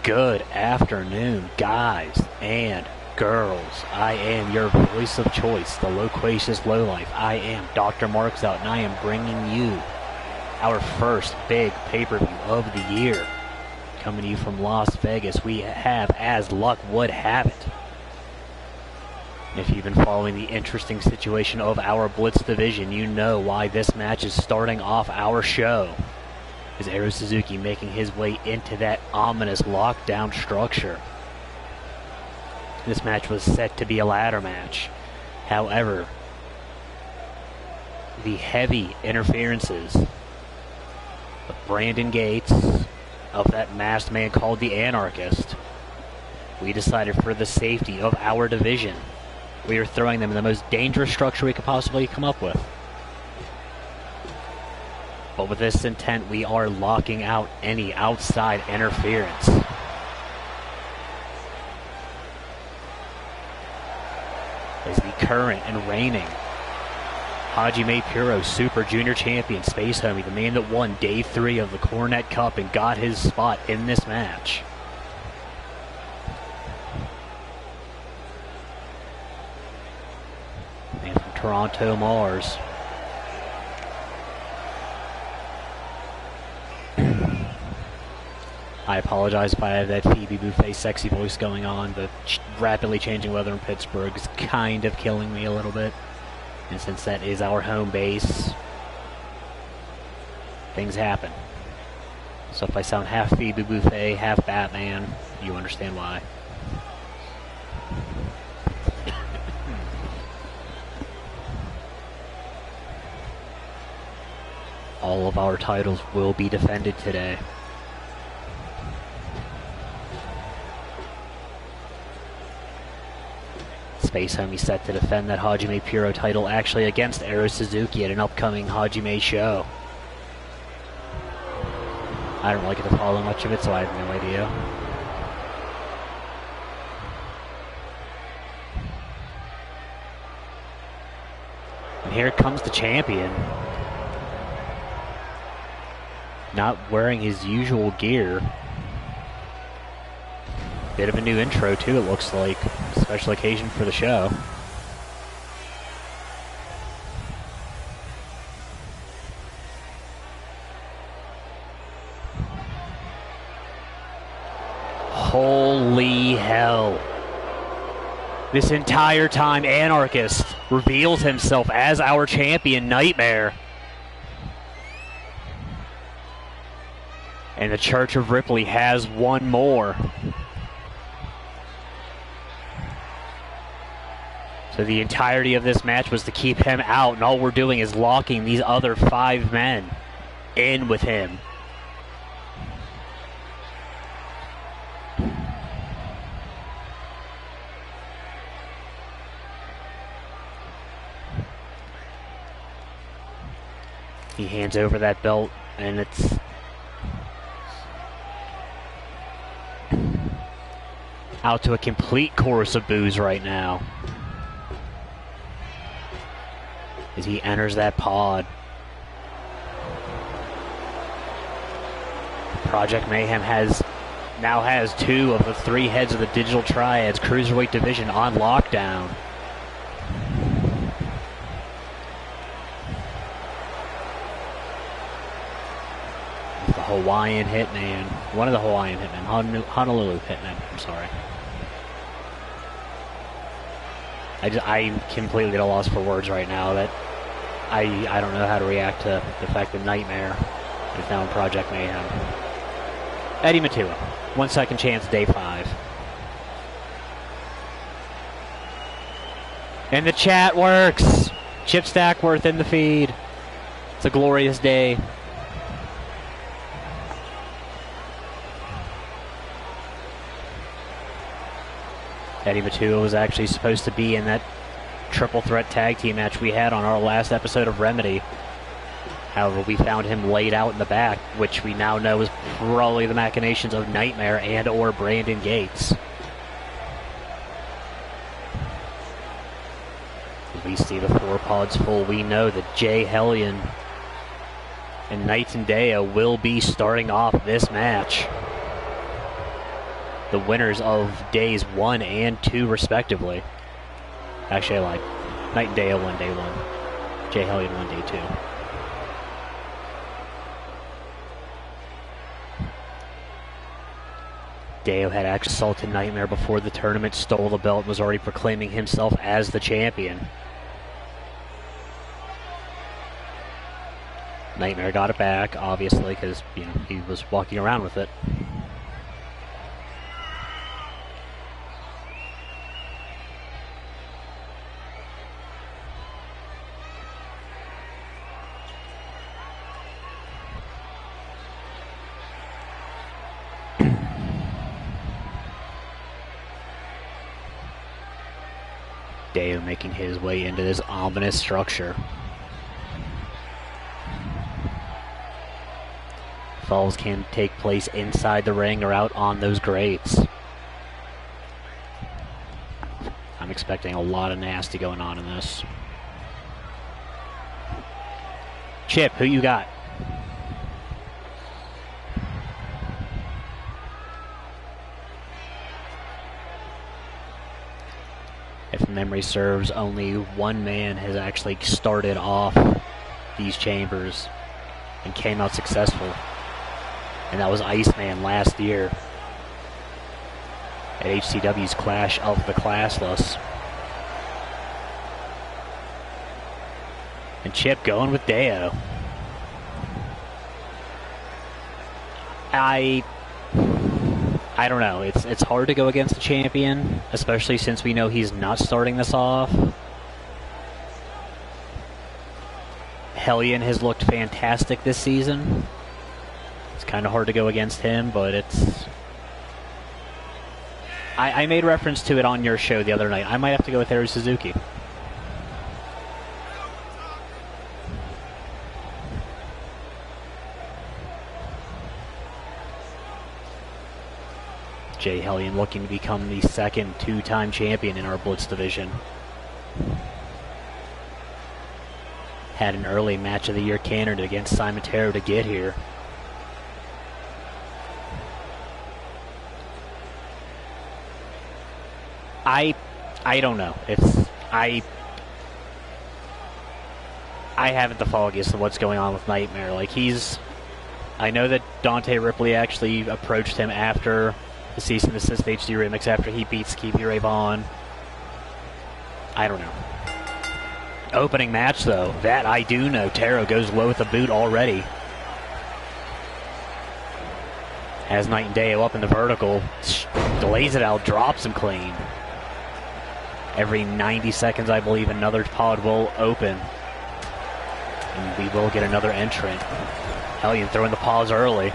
Good afternoon, guys and girls. I am your voice of choice, the loquacious lowlife. I am Dr. Marks Out, and I am bringing you our first big pay-per-view of the year. Coming to you from Las Vegas, we have As Luck Would Have It. If you've been following the interesting situation of our Blitz division, you know why this match is starting off our show. Is Ero Suzuki making his way into that ominous lockdown structure. This match was set to be a ladder match. However, the heavy interferences of Brandon Gates, of that masked man called the Anarchist, we decided for the safety of our division, we are throwing them in the most dangerous structure we could possibly come up with. But with this intent, we are locking out any outside interference. As the current and reigning Hajime Puro Super Junior Champion, Space Homie, the man that won Day 3 of the Cornet Cup and got his spot in this match. And from Toronto, Mars. I apologize if I have that Phoebe Buffet sexy voice going on. The rapidly changing weather in Pittsburgh is kind of killing me a little bit. And since that is our home base, things happen. So if I sound half Phoebe Buffet, half Batman, you understand why. All of our titles will be defended today. Space Homie set to defend that Hajime Puro title, actually against Ero Suzuki at an upcoming Hajime show. I don't really get to follow much of it, so I have no idea. And here comes the champion. Not wearing his usual gear. Bit of a new intro too, it looks like. Special occasion for the show. Holy hell. This entire time, Anarchist reveals himself as our champion, Nightmare. And the Church of Ripley has one more. So the entirety of this match was to keep him out, and all we're doing is locking these other 5 men in with him. He hands over that belt, and it's out to a complete chorus of boos right now. As he enters that pod. Project Mayhem now has 2 of the 3 heads of the Digital Triad's Cruiserweight division on lockdown. The Hawaiian Hitman. One of the Hawaiian Hitmen. Honolulu Hitmen. I'm sorry. I'm completely at a loss for words right now. That I don't know how to react to the fact that Nightmare is now in Project Mayhem. Eddie Matua, 1 second chance, day 5. And the chat works. Chip Stackworth in the feed. It's a glorious day. Eddie Matua was actually supposed to be in that triple threat tag team match we had on our last episode of Remedy. However, we found him laid out in the back, which we now know is probably the machinations of Nightmare and or Brandon Gates. As we see the 4 pods full, we know that Jay Hellion and Knights and Deo will be starting off this match. the winners of days 1 and 2 respectively. Actually, I lied. Knight and Deo won day 1. Jay Hellion won day 2. Deo had actually assaulted Nightmare before the tournament, stole the belt, and was already proclaiming himself as the champion. Nightmare got it back, obviously, because he was walking around with it. Deo making his way into this ominous structure. Falls can take place inside the ring or out on those grates. I'm expecting a lot of nasty going on in this. Chip, who you got? If memory serves, only one man has actually started off these chambers and came out successful. And that was Iceman last year at HCW's Clash of the Classless. And Chip going with Deo. I don't know. It's hard to go against the champion, especially since we know he's not starting this off. Hellion has looked fantastic this season. It's kind of hard to go against him, but it's... I made reference to it on your show the other night. I might have to go with Haru Suzuki. Jay Hellion looking to become the second two-time champion in our Blitz division. Had an early match of the year candidate against Simon Terror to get here. I don't know. I haven't the foggiest of what's going on with Nightmare. Like, I know that Dante Ripley actually approached him after the Cease and Desist HD remix, after he beats Keepy Ray Vaughn. I don't know. Opening match, though, that I do know. Taro goes low with the boot already. Has Night and Deo up in the vertical, delays it out, drops him clean. Every 90 seconds, I believe, another pod will open. And we will get another entrant. Hellion throwing the pause early.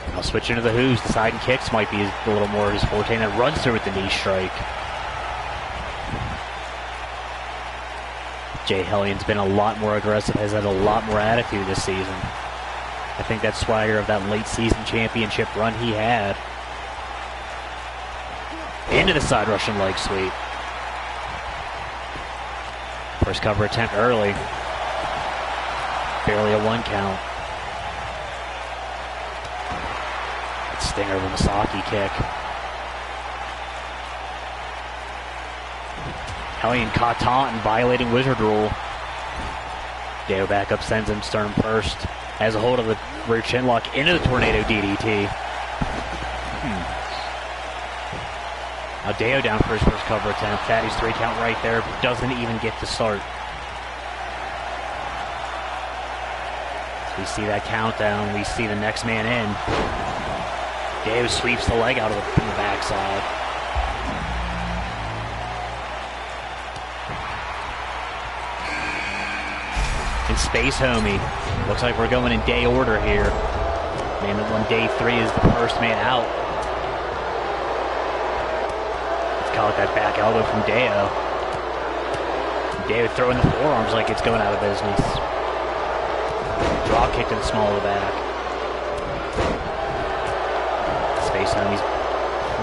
Now switching to the Who's. The side and kicks might be a little more his forte. And then runs through with the knee strike. Jay Hellion's been a lot more aggressive, has had a lot more attitude this season. I think that swagger of that late season championship run he had. Into the side Russian leg sweep. First cover attempt early. Barely a 1 count. Stinger of a Masaki kick. Hellion caught taunting, violating Wizard rule. Deo back up, sends him sternum first. Has a hold of the rear chin lock into the tornado DDT. Now Deo down for his first cover attempt. Fatty's 3 count right there. Doesn't even get to start. So we see that countdown. We see the next man in. Deo sweeps the leg out of from the backside. And Space Homie. Looks like we're going in day order here. Man on day 3 is the first man out. Let's call it that back elbow from Deo. Deo throwing the forearms like it's going out of business. Drop kick to the small of the back. Space Homie's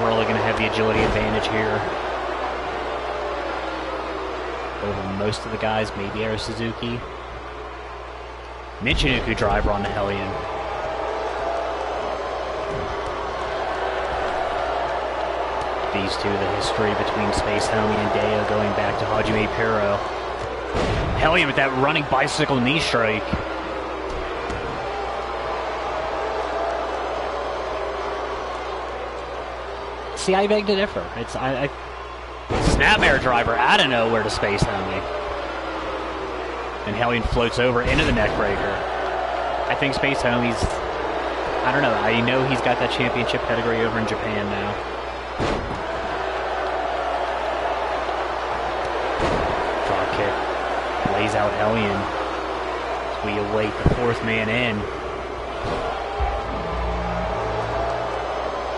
really going to have the agility advantage here over most of the guys, maybe Haru Suzuki. Michinoku driver on the Hellion. These two, the history between Space Homie and Deo going back to Hajime Piro. Hellion with that running bicycle knee strike. See, I beg to differ. It's Snapmare driver out of nowhere to Space Homie. And Hellion floats over into the neck breaker. I think Space Homie's, I don't know, I know he's got that championship pedigree over in Japan now. Drop kick, lays out Hellion. As we await the fourth man in.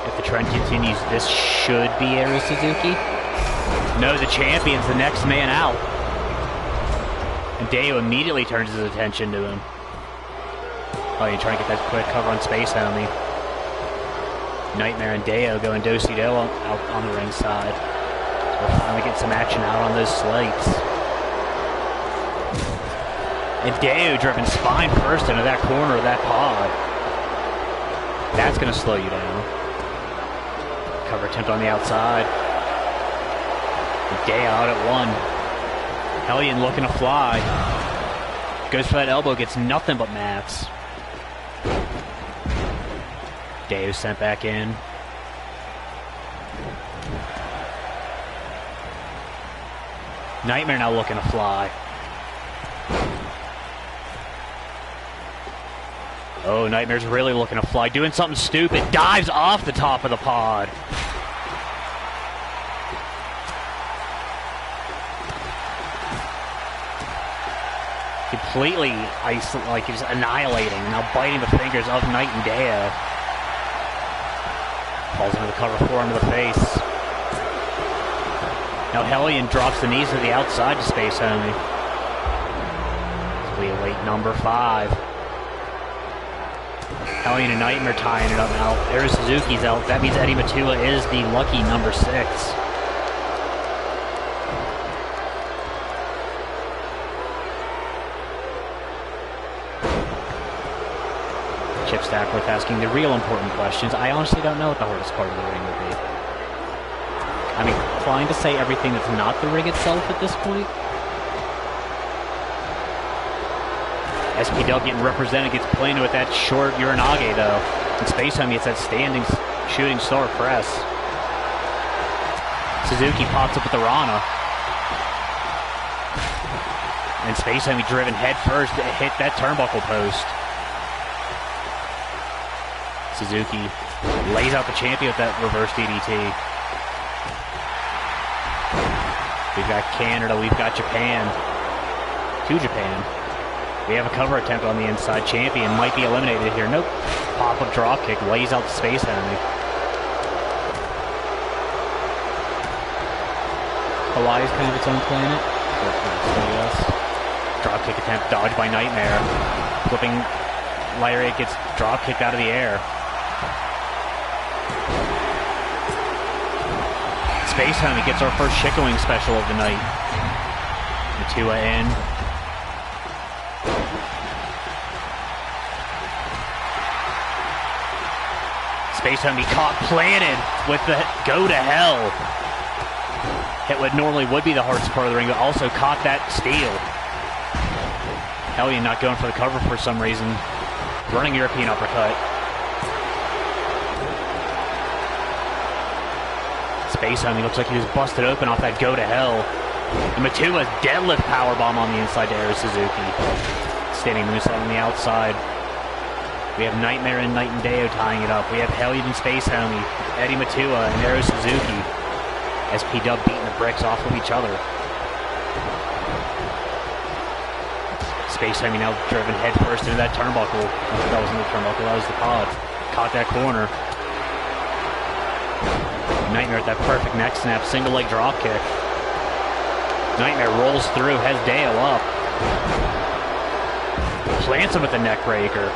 If the trend continues, this should be Eru Suzuki. No, the champion's the next man out. And Deo immediately turns his attention to him. Oh, you're trying to get that quick cover on Space Homie. Nightmare and Deo going do-si-do out on the ringside. So we'll finally get some action out on those slates. And Deo driven spine first into that corner of that pod. That's going to slow you down. Cover attempt on the outside. And Deo out at one. Hellion looking to fly. Goes for that elbow, gets nothing but mats. Deo sent back in. Nightmare now looking to fly. Oh, Nightmare's really looking to fly. Doing something stupid. Dives off the top of the pod. Completely like he's annihilating. Now biting the fingers of Knight and Deo. Falls into the cover four into the face. Now Hellion drops the knees to the outside to Space Homie. As we await number 5. Hellion and Nightmare tying it up now. Eru Suzuki's out. That means Eddie Matua is the lucky number 6. Chip Stackworth asking the real important questions. I honestly don't know what the hardest part of the ring would be. I'm inclined to say everything that's not the ring itself at this point. SPW getting represented, gets planted with that short Uranage though. And Space Homie gets that standing shooting star press. Suzuki pops up with the Rana. And Space Homie driven head first to hit that turnbuckle post. Suzuki lays out the champion with that reverse DDT. We've got Canada, we've got Japan. To Japan. We have a cover attempt on the inside. Champion might be eliminated here. Nope. Pop-up drop kick, lays out the Space Homie. Hawaii's kind of its own planet. Yes. Drop kick attempt, dodged by Nightmare. Flipping lariat, gets drop kicked out of the air. Space Homie gets our first chicken wing special of the night. Matua in. Space Homie caught planted with the go to hell. Hit what normally would be the hardest part of the ring, but also caught that steel. Hellion not going for the cover for some reason. Running European uppercut. Space Homie looks like he was busted open off that go to hell. And Matua's deadlift powerbomb on the inside to Eru Suzuki. Standing moonsault on the outside. We have Nightmare and Knight and Deo tying it up. We have Hellion and Space Homie, Eddie Matua and Eru Suzuki. SP-Dub beating the bricks off of each other. Space Homie now driven head first into that turnbuckle. That wasn't the turnbuckle, that was the pod. Caught that corner. Nightmare with that perfect neck snap, single leg drop kick. Nightmare rolls through, has Deo up. Plants him with the neck breaker.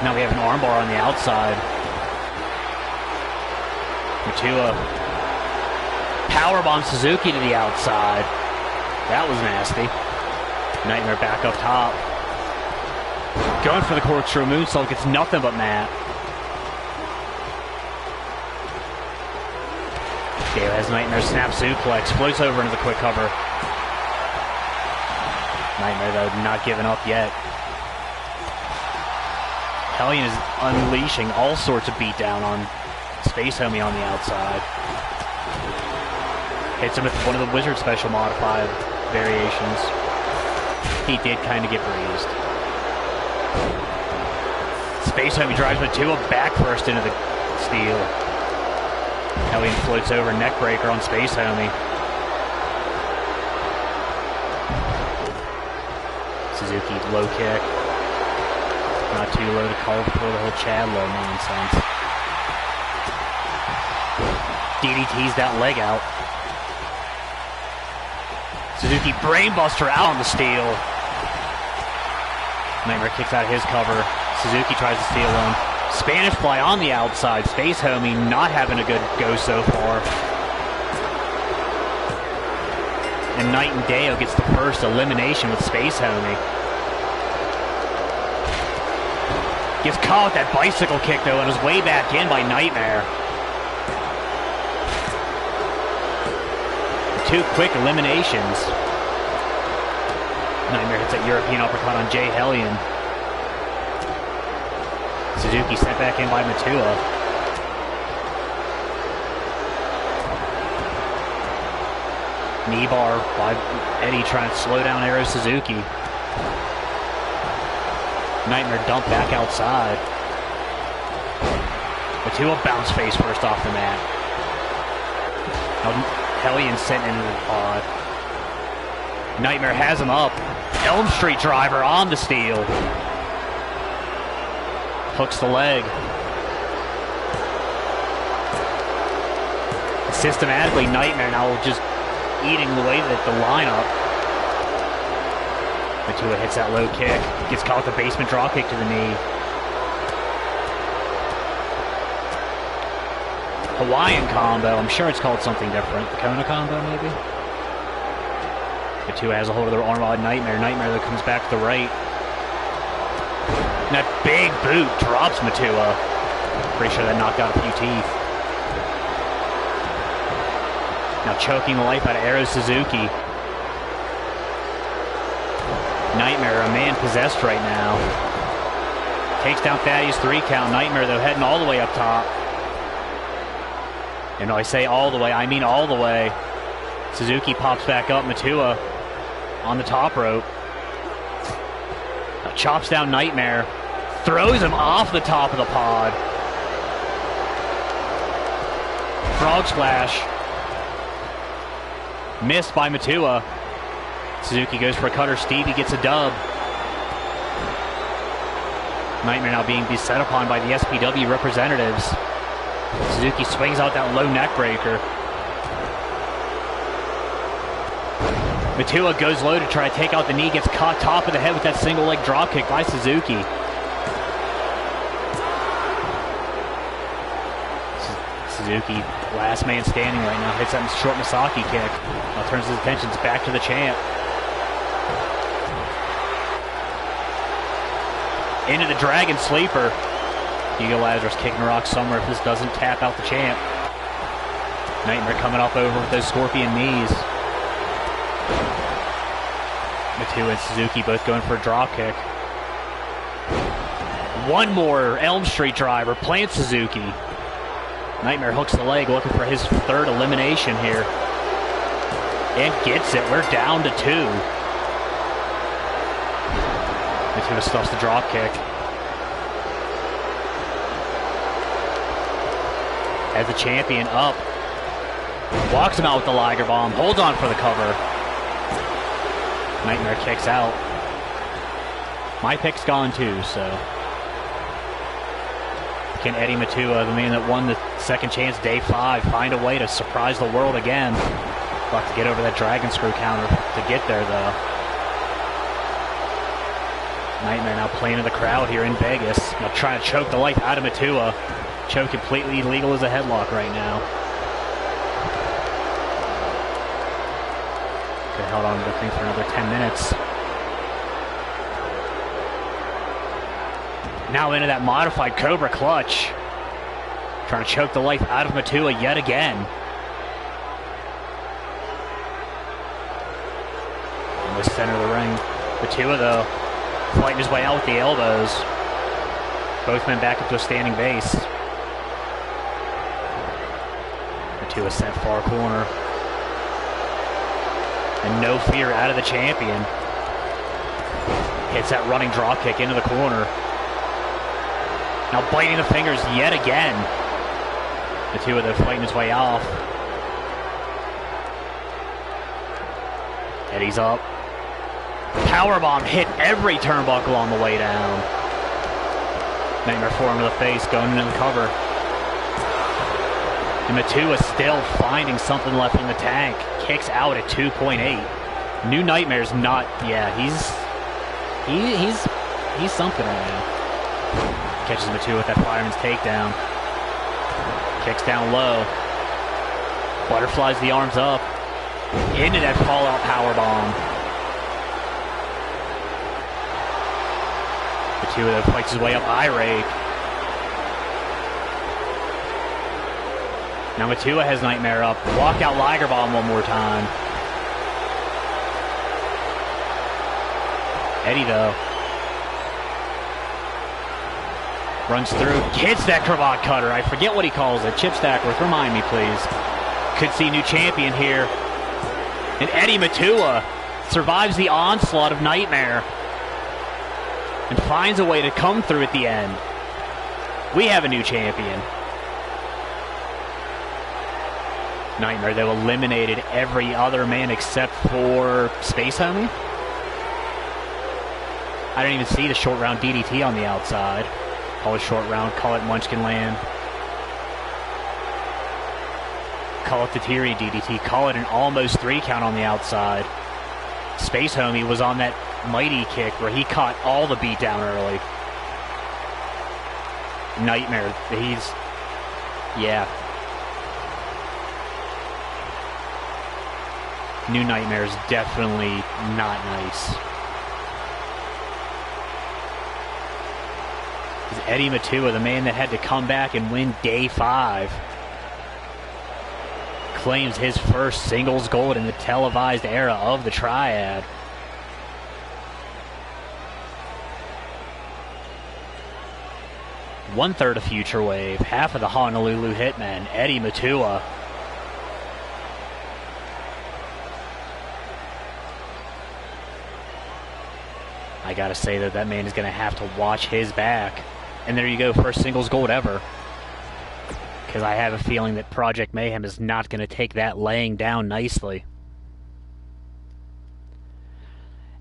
Now we have an armbar on the outside. Matua powerbomb Suzuki to the outside. That was nasty. Nightmare back up top. Going for the corkscrew moonsault, gets nothing but mat. Gale has Nightmare snap suplex, floats over into the quick cover. Nightmare, though, not giving up yet. Hellion is unleashing all sorts of beatdown on Space Homie on the outside. Hits him with one of the Wizard special modified variations. He did kind of get breezed. Space Homie drives Matua back first into the steel. Hellion floats over, neckbreaker on Space Homie. Suzuki low kick. Not too low to call for the whole Chad low nonsense. DDT's that leg out. Suzuki brainbuster out on the steel. Nightmare kicks out of his cover. Suzuki tries to steal one. Spanish fly on the outside. Space Homie not having a good go so far. And Night and Deo gets the first elimination with Space Homie. Gets caught with that bicycle kick though and was way back in by Nightmare. Two quick eliminations. Nightmare hits that European uppercut on Jay Hellion. Suzuki sent back in by Matua. Knee bar by Eddie trying to slow down Arrow Suzuki. Nightmare dump back outside. Matua bounce face first off the mat. Now Hellion sent into the pod. Nightmare has him up. Elm Street driver on the steel. Hooks the leg. Systematically, Nightmare now just eating the way that the lineup. Matua hits that low kick. Gets caught with a basement draw kick to the knee. Hawaiian combo. I'm sure it's called something different. The Kona combo, maybe? Matua has a hold of their arm on Nightmare. Nightmare that comes back to the right. And that big boot drops Matua. Pretty sure that knocked out a few teeth. Now choking the life out of Arrow Suzuki. Nightmare, a man possessed right now. Takes down Thaddeus 3 count. Nightmare, though, heading all the way up top. And when I say all the way, I mean all the way. Suzuki pops back up. Matua on the top rope. Now chops down Nightmare. Throws him off the top of the pod. Frog splash. Missed by Matua. Suzuki goes for a cutter. Stevie gets a dub. Nightmare now being beset upon by the SPW representatives. Suzuki swings out that low neck breaker. Matua goes low to try to take out the knee. Gets caught top of the head with that single leg drop kick by Suzuki. Suzuki, last man standing right now, hits that short Misaki kick. Now turns his attentions back to the champ. Into the Dragon Sleeper. Hugo Lazarus kicking rocks somewhere if this doesn't tap out the champ. Nightmare coming up over with those scorpion knees. Matua and Suzuki both going for a drop kick. One more Elm Street driver, plants Suzuki. Nightmare hooks the leg, looking for his third elimination here. And gets it. We're down to 2. Matua stuffs the drop kick. Has the champion up. Walks him out with the Liger Bomb. Holds on for the cover. Nightmare kicks out. My pick's gone too, so. Can Eddie Matua, the man that won the second chance day 5, find a way to surprise the world again? We'll have to get over that dragon screw counter to get there, though. Nightmare now playing in the crowd here in Vegas. Now trying to choke the life out of Matua. Choke completely legal as a headlock right now. Could have held on to the thing for another 10 minutes. Now into that modified Cobra clutch. Trying to choke the life out of Matua yet again. In the center of the ring. Matua, though, fighting his way out with the elbows. Both men back up to a standing base. Matua sent far corner. And no fear out of the champion. Hits that running drop kick into the corner. Now biting the fingers yet again. Matua, though, fighting his way off. Eddie's up. Powerbomb hit every turnbuckle on the way down. Nightmare forearm to the face, going into the cover. And Matua still finding something left in the tank. Kicks out at 2.8. New Nightmare's not, yeah, he's something right now. Catches Matua with that fireman's takedown. Kicks down low. Butterflies the arms up. Into that fallout powerbomb. Matua fights his way up, eye rake. Now Matua has Nightmare up. Walkout Liger Bomb one more time. Eddie, though, runs through, hits that cravat cutter. I forget what he calls it. Chip Stackworth, remind me, please. Could see new champion here. And Eddie Matua survives the onslaught of Nightmare and finds a way to come through at the end. We have a new champion. Nightmare, though, eliminated every other man except for Space Homie. I didn't even see the short round DDT on the outside. Call it short round, call it Munchkin Land. Call it the Teary DDT, call it an almost 3 count on the outside. Space Homie was on that mighty kick where he caught all the beat down early. Nightmare, yeah. New Nightmare is definitely not nice. It's Eddie Matua, the man that had to come back and win day 5, claims his first singles gold in the televised era of the Triad. One-third of Future Wave, half of the Honolulu Hitmen, Eddie Matua. I gotta say that man is gonna have to watch his back. And there you go, first singles gold ever. Because I have a feeling that Project Mayhem is not gonna take that laying down nicely.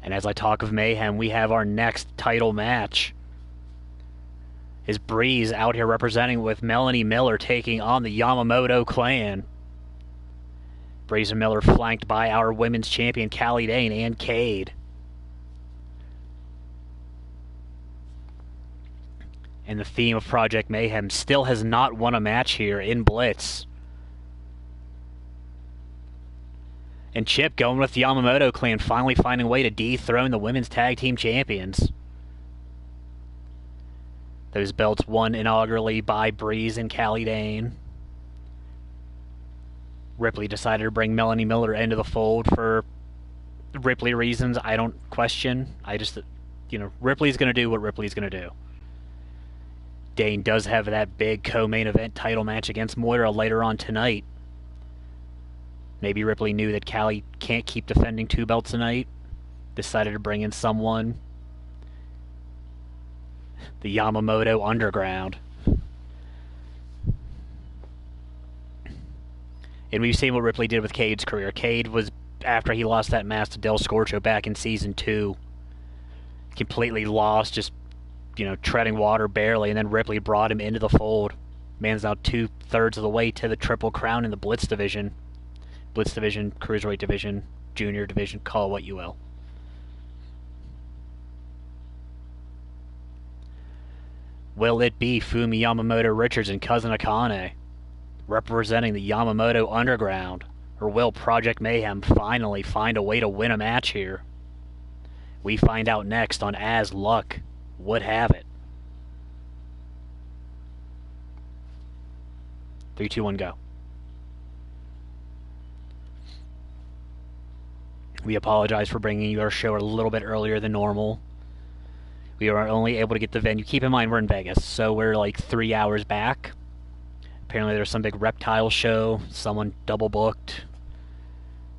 And as I talk of Mayhem, we have our next title match. Is Breeze out here representing with Melanie Miller taking on the Yamamoto clan. Breeze and Miller flanked by our women's champion Callie Dane and Cade. And the theme of Project Mayhem still has not won a match here in Blitz. And Chip going with the Yamamoto clan, finally finding a way to dethrone the women's tag team champions. Those belts won inaugurally by Breeze and Callie Dane. Ripley decided to bring Melanie Miller into the fold for Ripley reasons I don't question. Ripley's going to do what Ripley's going to do. Dane does have that big co-main event title match against Moira later on tonight. Maybe Ripley knew that Callie can't keep defending 2 belts tonight. Decided to bring in someone. The Yamamoto Underground. And we've seen what Ripley did with Cade's career. Cade was, after he lost that match to Del Scorcho back in Season 2, completely lost, just treading water barely, and then Ripley brought him into the fold. Man's now 2/3 of the way to the Triple Crown in the Blitz division. Blitz division, Cruiserweight division, Junior division, call it what you will. Will it be Fumi Yamamoto Richards and Cousin Akane representing the Yamamoto Underground? Or will Project Mayhem finally find a way to win a match here? We find out next on As Luck Would Have It. 3, 2, 1, go. We apologize for bringing you our show a little bit earlier than normal. We were only able to get the venue. Keep in mind, we're in Vegas, so we're like 3 hours back. Apparently there's some big reptile show. Someone double booked.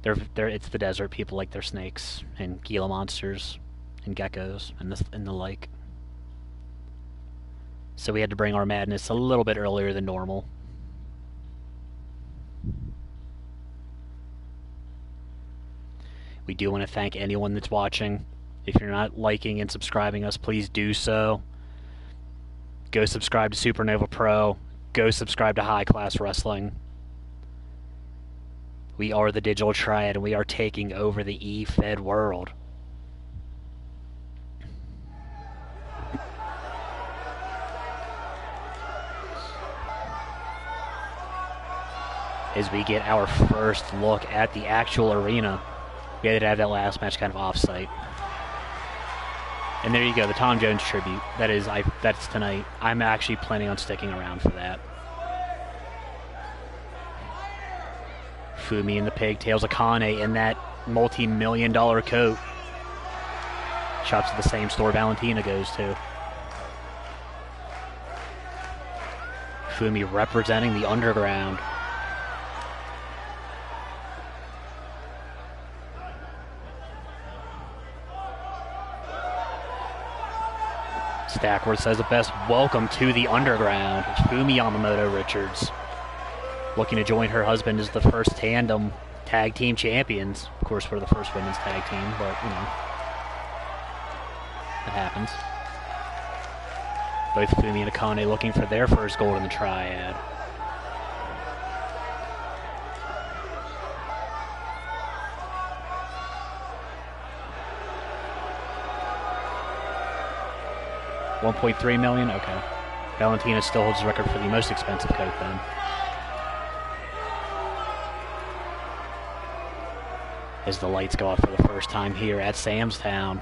It's the desert. People like their snakes and Gila monsters and geckos and the like. So we had to bring our madness a little bit earlier than normal. We do want to thank anyone that's watching. If you're not liking and subscribing us, please do so. Go subscribe to Supernova Pro. Go subscribe to High Class Wrestling. We are the Digital Triad, and we are taking over the eFed world. As we get our first look at the actual arena. We had to have that last match kind of off-site. And there you go, the Tom Jones tribute. That's tonight. I'm actually planning on sticking around for that. Fumi and the pigtails, Akane in that multi-million-dollar coat. Shops at the same store Valentina goes to. Fumi representing the underground. Stackworth says it best, welcome to the underground. It's Fumi Yamamoto Richards. Looking to join her husband as the first tandem tag team champions. Of course, we're the first women's tag team, but, you know, it happens. Both Fumi and Akane looking for their first gold in the triad. $1.3 million? Okay. Valentina still holds the record for the most expensive coat then. As the lights go off for the first time here at Sam's Town.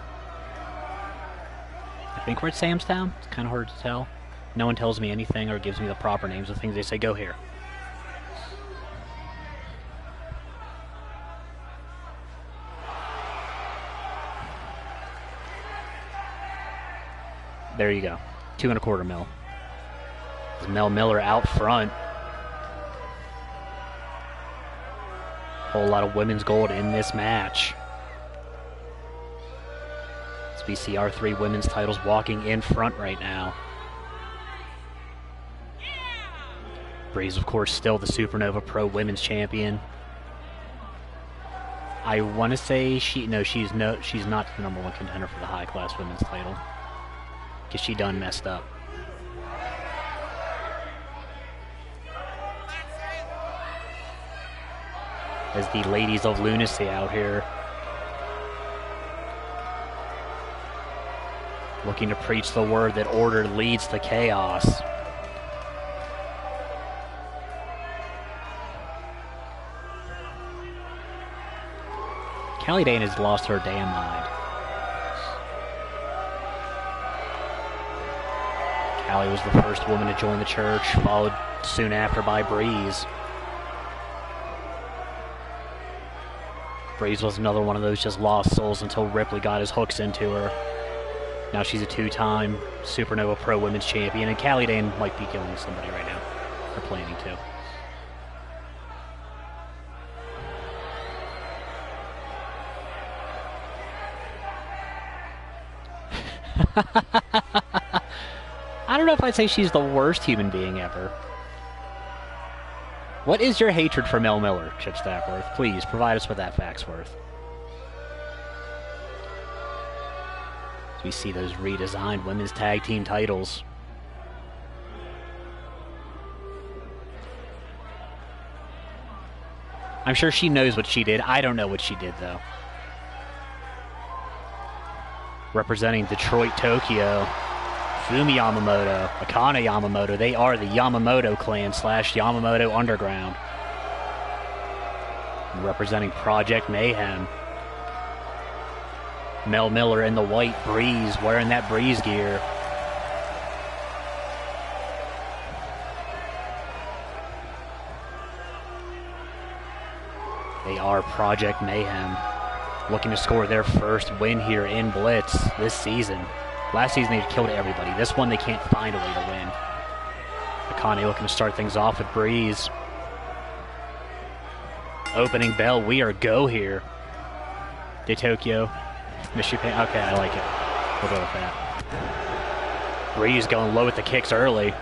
I think we're at Sam's Town. It's kind of hard to tell. No one tells me anything or gives me the proper names of things. They say, go here. There you go. 2.25 mil. Mel Miller out front. Whole lot of women's gold in this match. As we see our 3 women's titles walking in front right now. Breeze, of course, still the Supernova Pro Women's Champion. I want to say she's not the number 1 contender for the high class women's title. Because she done messed up. As the Ladies of Lunacy out here. Looking to preach the word that order leads to chaos. Callie Dane has lost her damn mind. Callie was the first woman to join the church, followed soon after by Breeze. Breeze was another one of those just lost souls until Ripley got his hooks into her. Now she's a 2-time Supernova Pro Women's Champion, and Callie Dane might be killing somebody right now. Or planning to. I don't know if I'd say she's the worst human being ever. What is your hatred for Mel Miller, Chip Stackworth? Please, provide us with that fact's worth. As we see those redesigned women's tag team titles. I'm sure she knows what she did. I don't know what she did, though. Representing Detroit, Tokyo. Fumi Yamamoto, Akane Yamamoto, they are the Yamamoto clan / Yamamoto Underground. Representing Project Mayhem. Mel Miller in the white, Breeze wearing that Breeze gear. are Project Mayhem, looking to score their first win here in Blitz this season. Last season they killed everybody. This one they can't find a way to win. Akane looking to start things off with Breeze. Opening bell, we are go here. De Tokyo. Reshaping. Okay, I like it. We'll go with that. Breeze going low with the kicks early.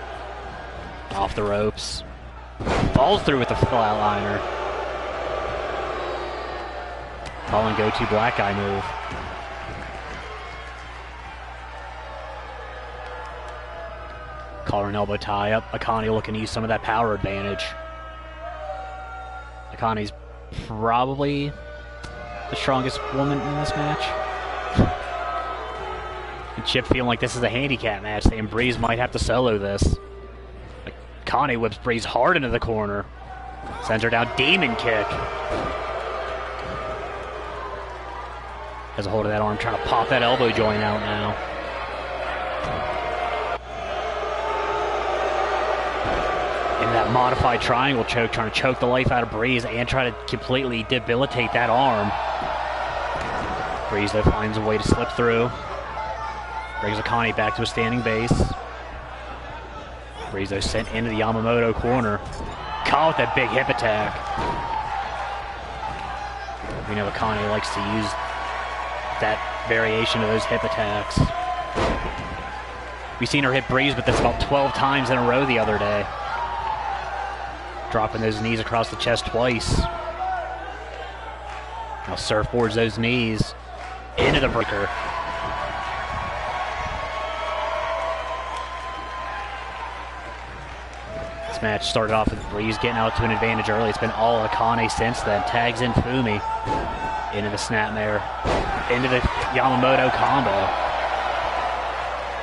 Off the ropes. Falls through with the flatliner. Calling go-to black guy move. Collar and elbow tie up. Akane looking to use some of that power advantage. Akane's probably the strongest woman in this match. And Chip feeling like this is a handicap match, saying Breeze might have to solo this. Akane whips Breeze hard into the corner. Sends her down, demon kick. Has a hold of that arm, trying to pop that elbow joint out now. In that modified triangle choke, trying to choke the life out of Breeze and try to completely debilitate that arm. Breeze, though, finds a way to slip through. Brings Akane back to a standing base. Breeze, though, sent into the Yamamoto corner. Caught with that big hip attack. We know Akane likes to use that variation of those hip attacks. We've seen her hit Breeze with this about 12 times in a row the other day. Dropping those knees across the chest twice. Now surfboards those knees into the breaker. This match started off with Breeze getting out to an advantage early. It's been all Akane since then. Tags in Fumi into the snapmare, into the Yamamoto combo.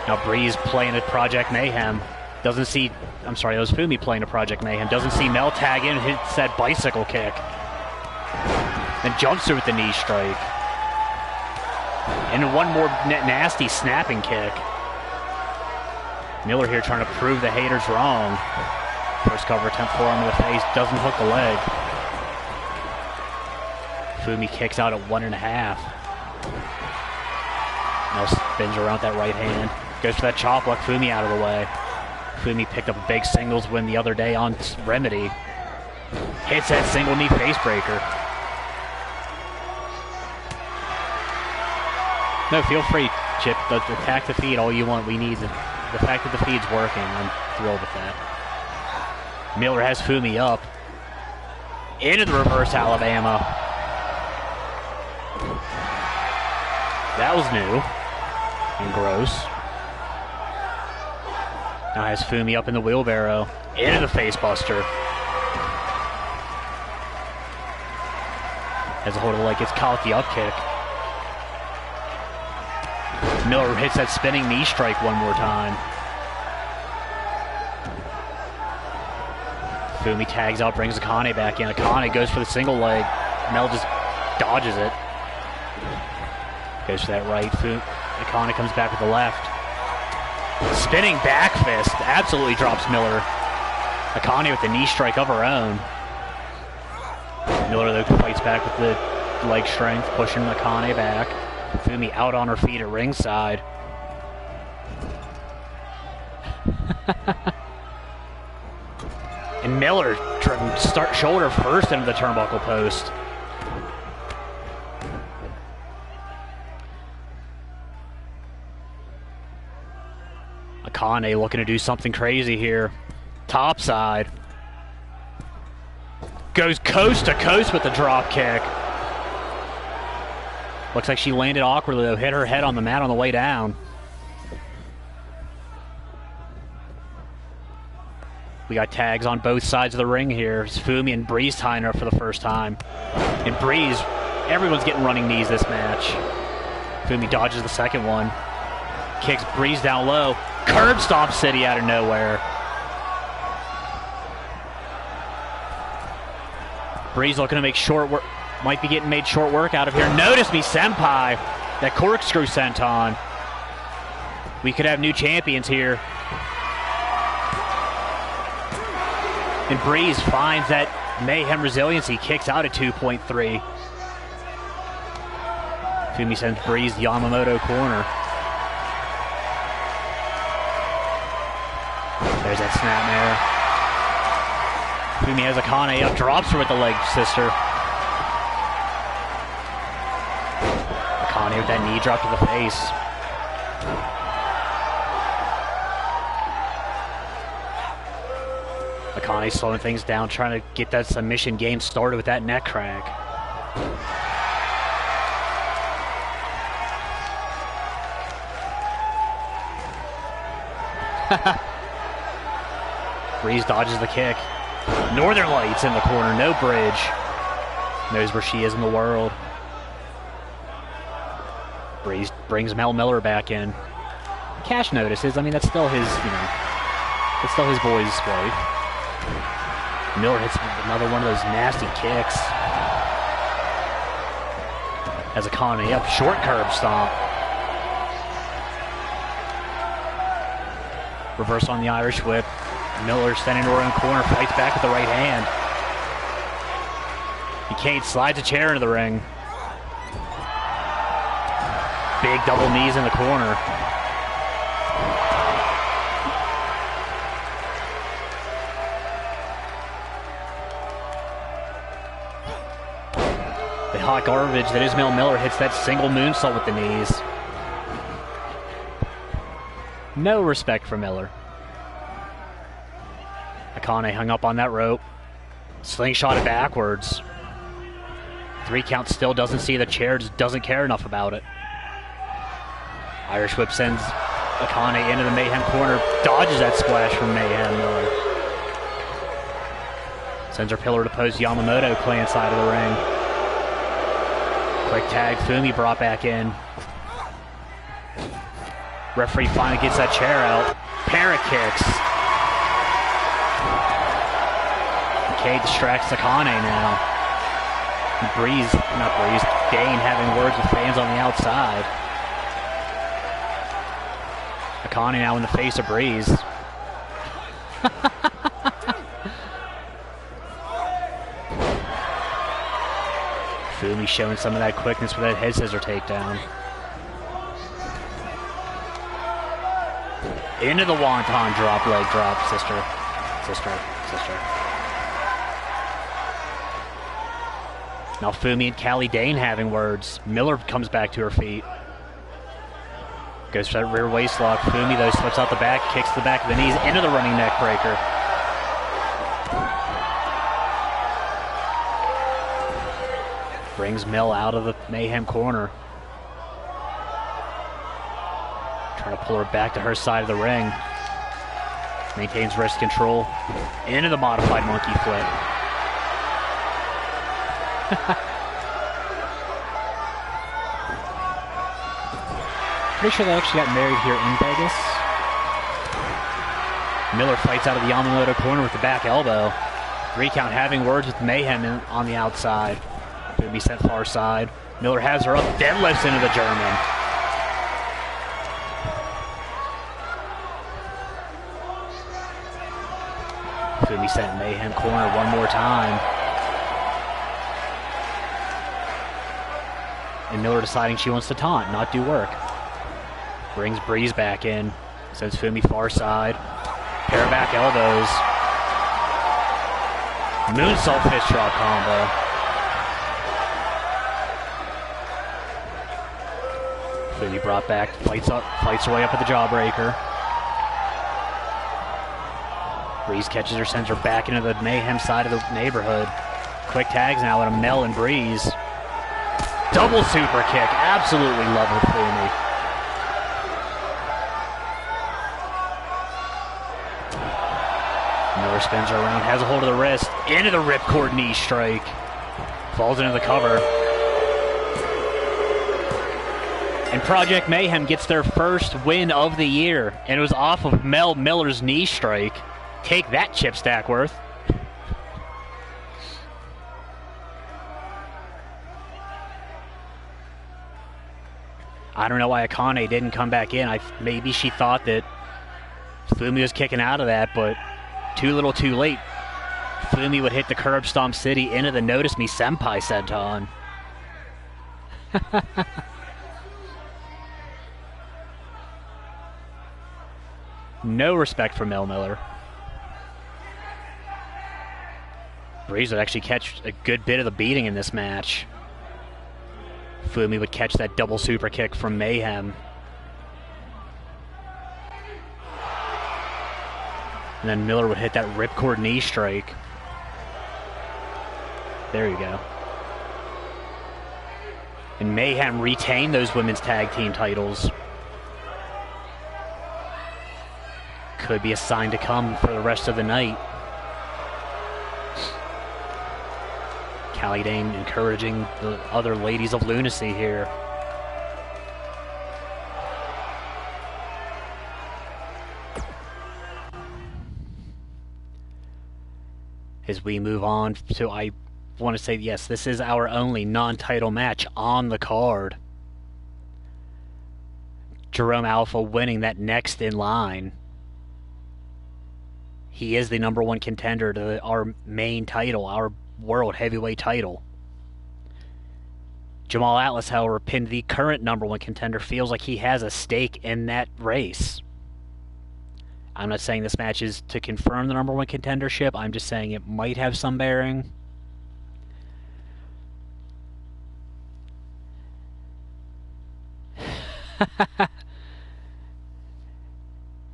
Now Breeze playing at Project Mayhem. Doesn't see, I'm sorry, that was Fumi playing a Project Mayhem. Doesn't see Mel tag in, hits that bicycle kick. Then jumps through with the knee strike. And one more nasty snapping kick. Miller here trying to prove the haters wrong. First cover attempt, forearm to the face, doesn't hook the leg. Fumi kicks out at 1.5. Now spins around that right hand. Goes for that chop block, Fumi out of the way. Fumi picked up a big singles win the other day on Remedy. Hits that single knee face breaker. No, feel free, Chip. Attack the feed all you want. We need the fact that the feed's working. I'm thrilled with that. Miller has Fumi up. Into the reverse Alabama. That was new and gross. Now has Fumi up in the wheelbarrow. Into the facebuster. Has a hold of the leg, gets caught with the up kick. Miller hits that spinning knee strike one more time. Fumi tags out, brings Akane back in. Akane goes for the single leg. Mel just dodges it. Goes for that right. Akane comes back with the left. Spinning back fist absolutely drops Miller. Akane with the knee strike of her own. Miller, though, fights back with the leg strength, pushing Akane back. Fumi out on her feet at ringside. And Miller start shoulder first into the turnbuckle post. Akane looking to do something crazy here. Top side. Goes coast to coast with the drop kick. Looks like she landed awkwardly though, hit her head on the mat on the way down. We got tags on both sides of the ring here. It's Fumi and Breeze tying her for the first time. And Breeze, everyone's getting running knees this match. Fumi dodges the second one. Kicks Breeze down low. Curb stomp City out of nowhere. Breeze looking to make short work. Might be getting made short work out of here. Notice me, Senpai. That corkscrew senton. We could have new champions here. And Breeze finds that Mayhem resiliency kicks out at 2.3. Fumi sends Breeze Yamamoto corner. There's that snapmare. Fumi has Akane up, drops her with the leg sister. Akane with that knee drop to the face. Akane slowing things down, trying to get that submission game started with that neck crack. Breeze dodges the kick. Northern Lights in the corner, no bridge. Knows where she is in the world. Breeze brings Mel Miller back in. Cash notices, I mean, that's still his, that's still his boy's wife. Miller hits another one of those nasty kicks. Has Akane up, short curb stomp. Reverse on the Irish whip. Miller standing in her own corner, fights back with the right hand. Kate slides a chair into the ring. Big double knees in the corner. The hot garbage that is Mel Miller hits that single moonsault with the knees. No respect for Miller. Akane hung up on that rope. Slingshot it backwards. 3 count still doesn't see the chair, just doesn't care enough about it. Irish whip sends Akane into the Mayhem corner. Dodges that splash from Mayhem Miller. Sends her pillar to post Yamamoto clay inside of the ring. Quick tag, Fumi brought back in. Referee finally gets that chair out. Parrot kicks. Kate distracts Akane now. Dane having words with fans on the outside. Akane now in the face of Breeze. Fumi showing some of that quickness with that head scissor takedown. Into the wonton drop, leg drop, sister. Now Fumi and Callie Dane having words. Miller comes back to her feet. Goes for that rear waist lock. Fumi though slips out the back, kicks the back of the knees into the running neck breaker. Brings Mel out of the Mayhem corner. Trying to pull her back to her side of the ring. Maintains wrist control. Into the modified monkey flip. Pretty sure they actually got married here in Vegas. Miller fights out of the Yamamoto corner with the back elbow. 3 count having words with Mayhem on the outside. Could be sent far side. Miller has her up, deadlifts into the German. Fumi sent Mayhem corner one more time. And Miller deciding she wants to taunt, not do work. Brings Breeze back in. Sends Fumi far side. Pair of back elbows. Moonsault fist drop combo. Fumi brought back, fights her way up at the jawbreaker. Breeze catches her, sends her back into the Mayhem side of the neighborhood. Quick tags now at a Mel and Breeze. Double super kick, absolutely love with Fumi. Miller spins her around, has a hold of the wrist, into the ripcord knee strike. Falls into the cover. And Project Mayhem gets their first win of the year, and it was off of Mel Miller's knee strike. Take that, Chip Stackworth. I don't know why Akane didn't come back in. Maybe she thought that Fumi was kicking out of that, but too little too late. Fumi would hit the curb stomp city into the Notice Me Senpai senton. No respect for Mel Miller. Breeze would actually catch a good bit of the beating in this match. Fumi would catch that double super kick from Mayhem. And then Miller would hit that ripcord knee strike. There you go. And Mayhem retained those women's tag team titles. Could be a sign to come for the rest of the night. Callie Dane encouraging the other ladies of lunacy here. As we move on to, I want to say, yes, this is our only non-title match on the card. Jerome Alpha winning that next in line. He is the #1 contender to our main title, our World Heavyweight title. Jamal Atlas, however, pinned the current #1 contender, feels like he has a stake in that race. I'm not saying this match is to confirm the #1 contendership. I'm just saying it might have some bearing.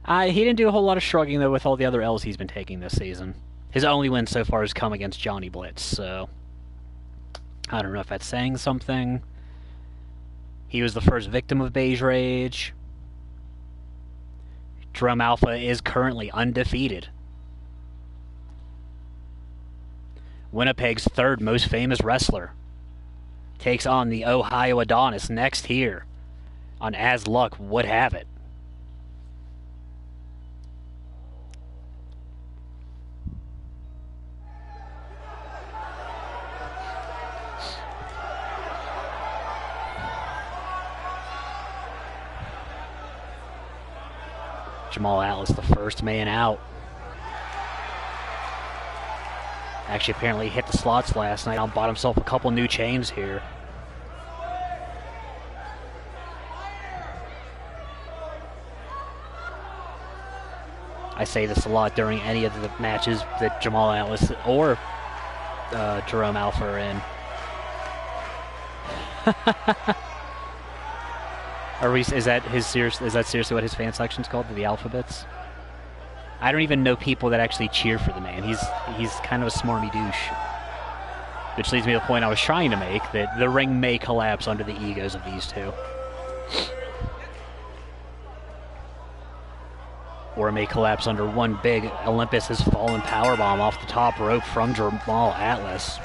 He didn't do a whole lot of shrugging, though, with all the other L's he's been taking this season. His only win so far has come against Johnny Blitz, so I don't know if that's saying something. He was the first victim of Beige Rage. Jerome Alpha is currently undefeated. Winnipeg's third most famous wrestler takes on the Ohio Adonis next here on As Luck Would Have It. Jamal Atlas, the first man out. Actually, apparently hit the slots last night. Bought himself a couple new chains here. I say this a lot during any of the matches that Jamal Atlas or Jerome Alpha are in. Is that seriously what his fan section's called? The Alphabets? I don't even know people that actually cheer for the man. He's kind of a smarmy douche. Which leads me to the point I was trying to make, that the ring may collapse under the egos of these two. Or it may collapse under one big Olympus Has Fallen powerbomb off the top rope from Jamal Atlas.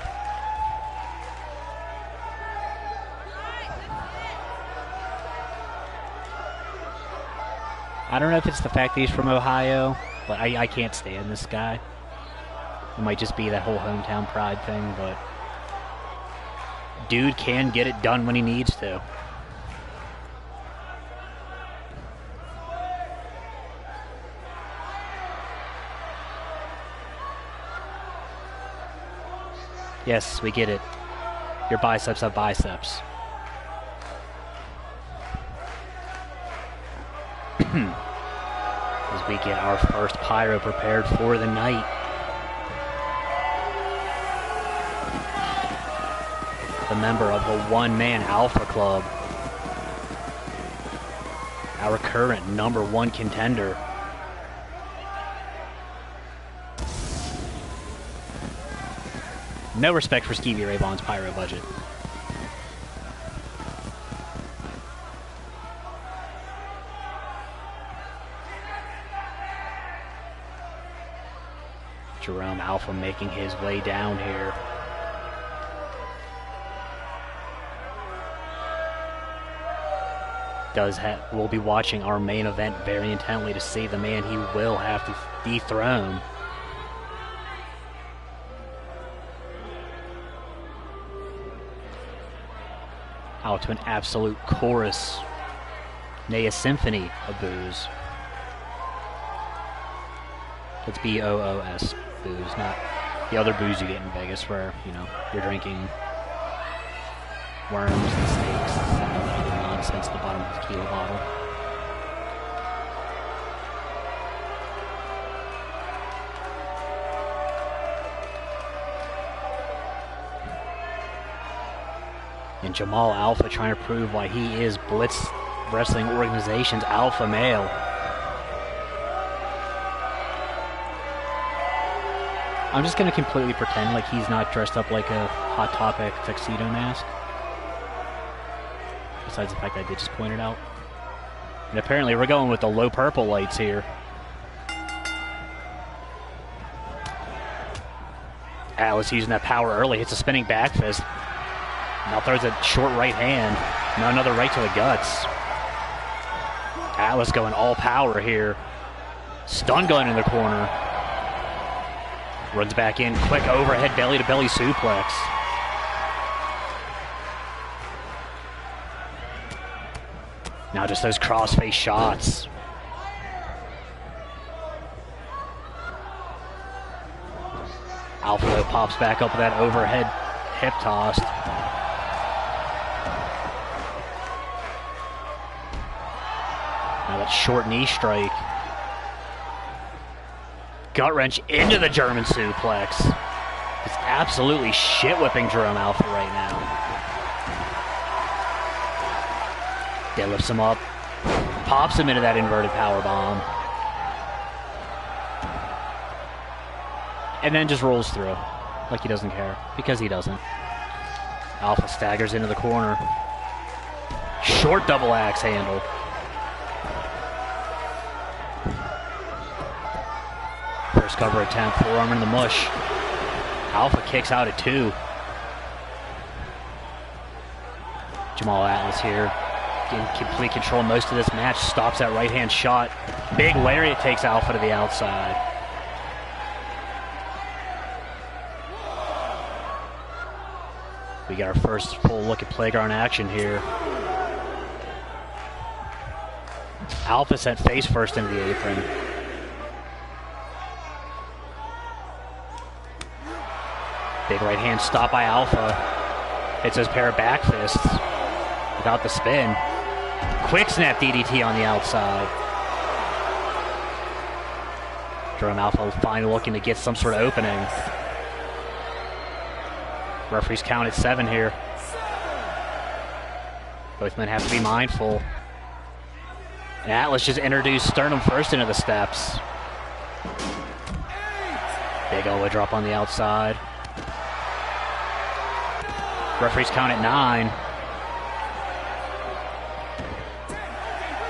I don't know if it's the fact that he's from Ohio, but I can't stand this guy. It might just be that whole hometown pride thing, but dude can get it done when he needs to. Yes, we get it. Your biceps have biceps. As we get our first pyro prepared for the night. The member of the one-man Alpha Club. Our current #1 contender. No respect for Stevie Ray Vaughan's pyro budget. Jerome Alpha making his way down here. We'll be watching our main event very intently to see the man he will have to dethrone. Out to an absolute chorus, nay, a symphony of boos. It's BOOS, boos, not the other booze you get in Vegas where, you know, you're drinking worms and snakes and other nonsense at the bottom of the tequila bottle. And Jamal Alpha trying to prove why he is Blitz Wrestling Organization's alpha male. I'm just going to completely pretend like he's not dressed up like a Hot Topic tuxedo mask. Besides the fact I did just point it out. And apparently we're going with the low purple lights here. Atlas using that power early, hits a spinning back fist. Now throws a short right hand. Now another right to the guts. Atlas going all power here. Stun gun in the corner. Runs back in, quick overhead belly-to-belly suplex. Now just those crossface shots. Alpha though pops back up with that overhead hip toss. Now that short knee strike. Gut wrench into the German suplex. It's absolutely shit whipping Jerome Alpha right now. Deadlifts him up, pops him into that inverted power bomb, and then just rolls through like he doesn't care, because he doesn't. Alpha staggers into the corner. Short double axe handle. First cover attempt, forearm in the mush. Alpha kicks out at 2. Jamal Atlas here, in complete control most of this match, stops that right hand shot. Big lariat takes Alpha to the outside. We got our first full look at playground action here. Alpha sent face first into the apron. Big right hand stop by Alpha. Hits his pair of back fists without the spin. Quick snap DDT on the outside. Jerome Alpha finally looking to get some sort of opening. Referees count at 7 here. Both men have to be mindful. And Atlas just introduced sternum first into the steps. Big elbow drop on the outside. Referees count at 9.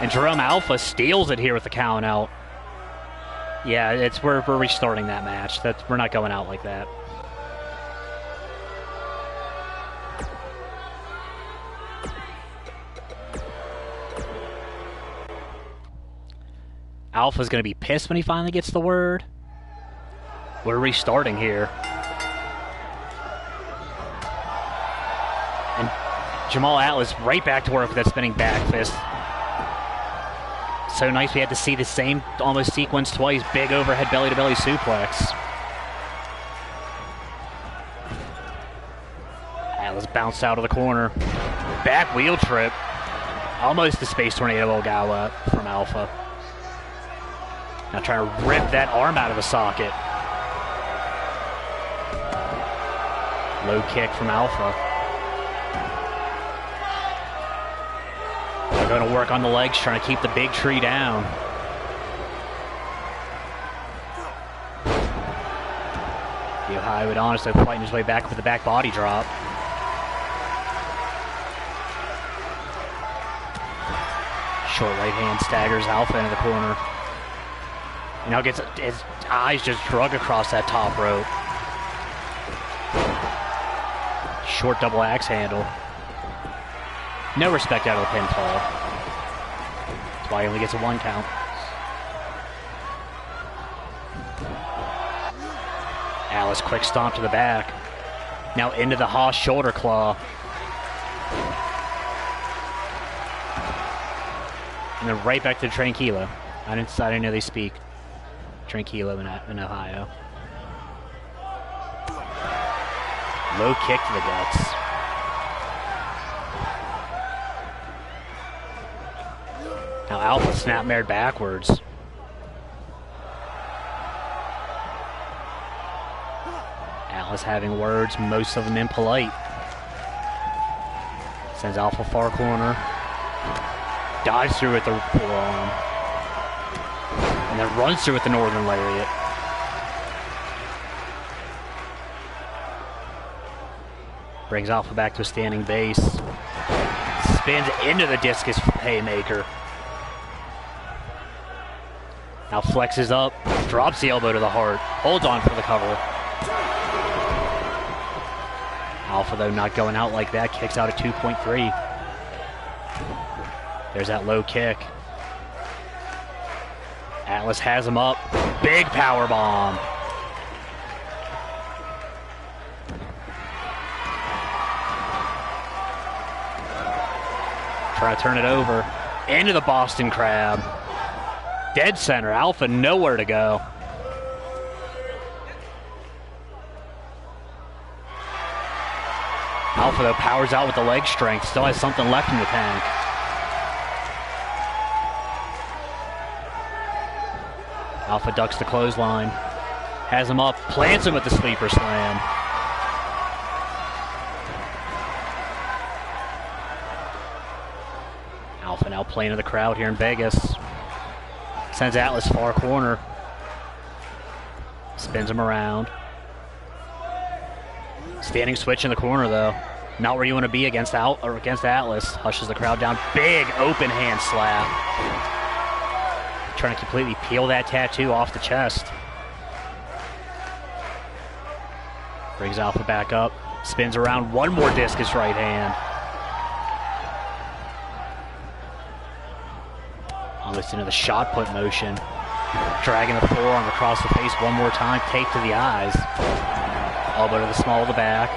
And Jerome Alpha steals it here with the count out. Yeah, we're restarting that match. We're not going out like that. Alpha's going to be pissed when he finally gets the word. We're restarting here. And Jamal Atlas right back to work with that spinning back fist. So nice we had to see the same almost sequence twice. Big overhead belly-to-belly suplex. Atlas bounced out of the corner. Back wheel trip. Almost the Space Tornado Ogawa from Alpha. Now trying to rip that arm out of the socket. Low kick from Alpha. They're going to work on the legs, trying to keep the big tree down. Yohai would honestly fighting his way back with the back body drop. Short right hand staggers Alpha into the corner. You know, gets his eyes just drug across that top rope. Short double axe handle. No respect out of the pinfall. That's why he only gets a 1 count. Alice quick stomp to the back. Now into the Haas shoulder claw. And then right back to the Tranquilo. I didn't know they speak Tranquilo in Ohio. Low kick to the guts. Now Alpha snapmared backwards. Atlas having words, most of them impolite. Sends Alpha far corner. Dives through with the forearm. And then runs through with the northern lariat. Brings Alpha back to a standing base. Spins into the discus haymaker. Now flexes up, drops the elbow to the heart, holds on for the cover. Alpha, though, not going out like that, kicks out at 2.3. There's that low kick. Atlas has him up. Big power bomb. Try to turn it over. Into the Boston Crab. Dead center. Alpha nowhere to go. Alpha, though, powers out with the leg strength. Still has something left in the tank. Alpha ducks the clothesline. Has him up. Plants him with the sleeper slam. Alpha now playing to the crowd here in Vegas. Sends Atlas far corner. Spins him around. Standing switch in the corner, though. Not where you want to be against Atlas. Hushes the crowd down. Big open hand slap. Trying to completely peel that tattoo off the chest. Brings Alpha back up. Spins around. One more discus right hand. Almost into the shot put motion. Dragging the forearm across the face one more time. Tape to the eyes. Elbow to the small of the back.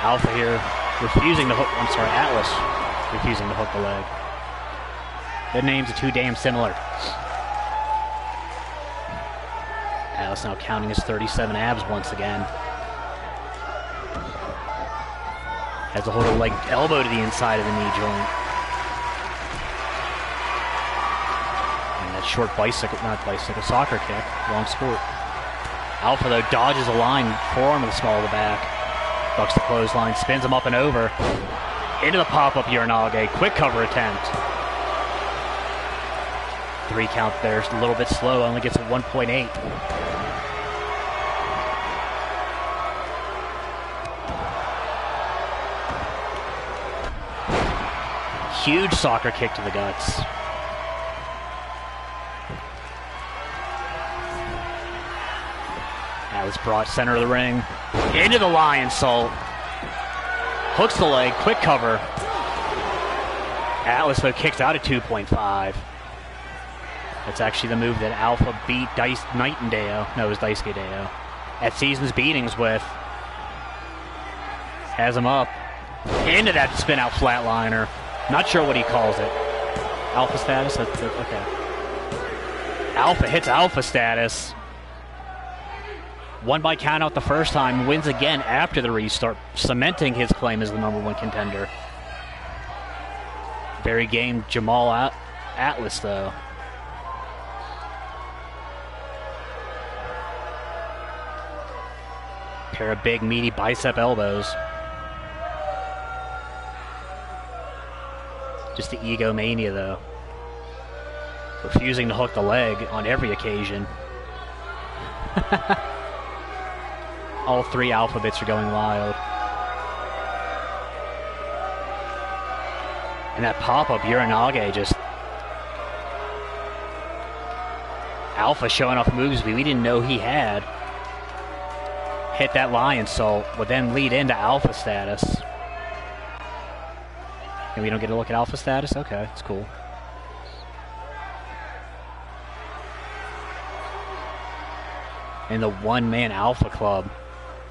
Alpha here refusing to hook. I'm sorry, Atlas refusing to hook the leg. The names are too damn similar. Atlas now counting his 37 abs once again. Has a hold of the leg, elbow to the inside of the knee joint. And that short soccer kick, long sport. Alpha, though, dodges a line, forearm to the small of the back. Bucks the clothesline, spins him up and over. Into the pop-up Uranage, quick cover attempt. 3 count there, a little bit slow, only gets a 1.8. Huge soccer kick to the guts. Atlas brought center of the ring. Into the lion salt. Hooks the leg, quick cover. Atlas, though, kicks out at 2.5. That's actually the move that Alpha beat Night and Deo. No, it was Daisuke Deo. At Season's Beatings with. Has him up. Into that spin out flatliner. Not sure what he calls it. Alpha status? Okay. Alpha hits Alpha status. Won by count out the first time. Wins again after the restart. Cementing his claim as the #1 contender. Very game Jamal Atlas, though. Pair of big, meaty bicep elbows. Just the egomania, though. Refusing to hook the leg on every occasion. All 3 alphabets are going wild. And that pop-up Uranage just... Alpha showing off moves we didn't know he had. Hit that lion salt, would then lead into Alpha status. And we don't get to look at Alpha status? Okay, it's cool. And the one-man Alpha Club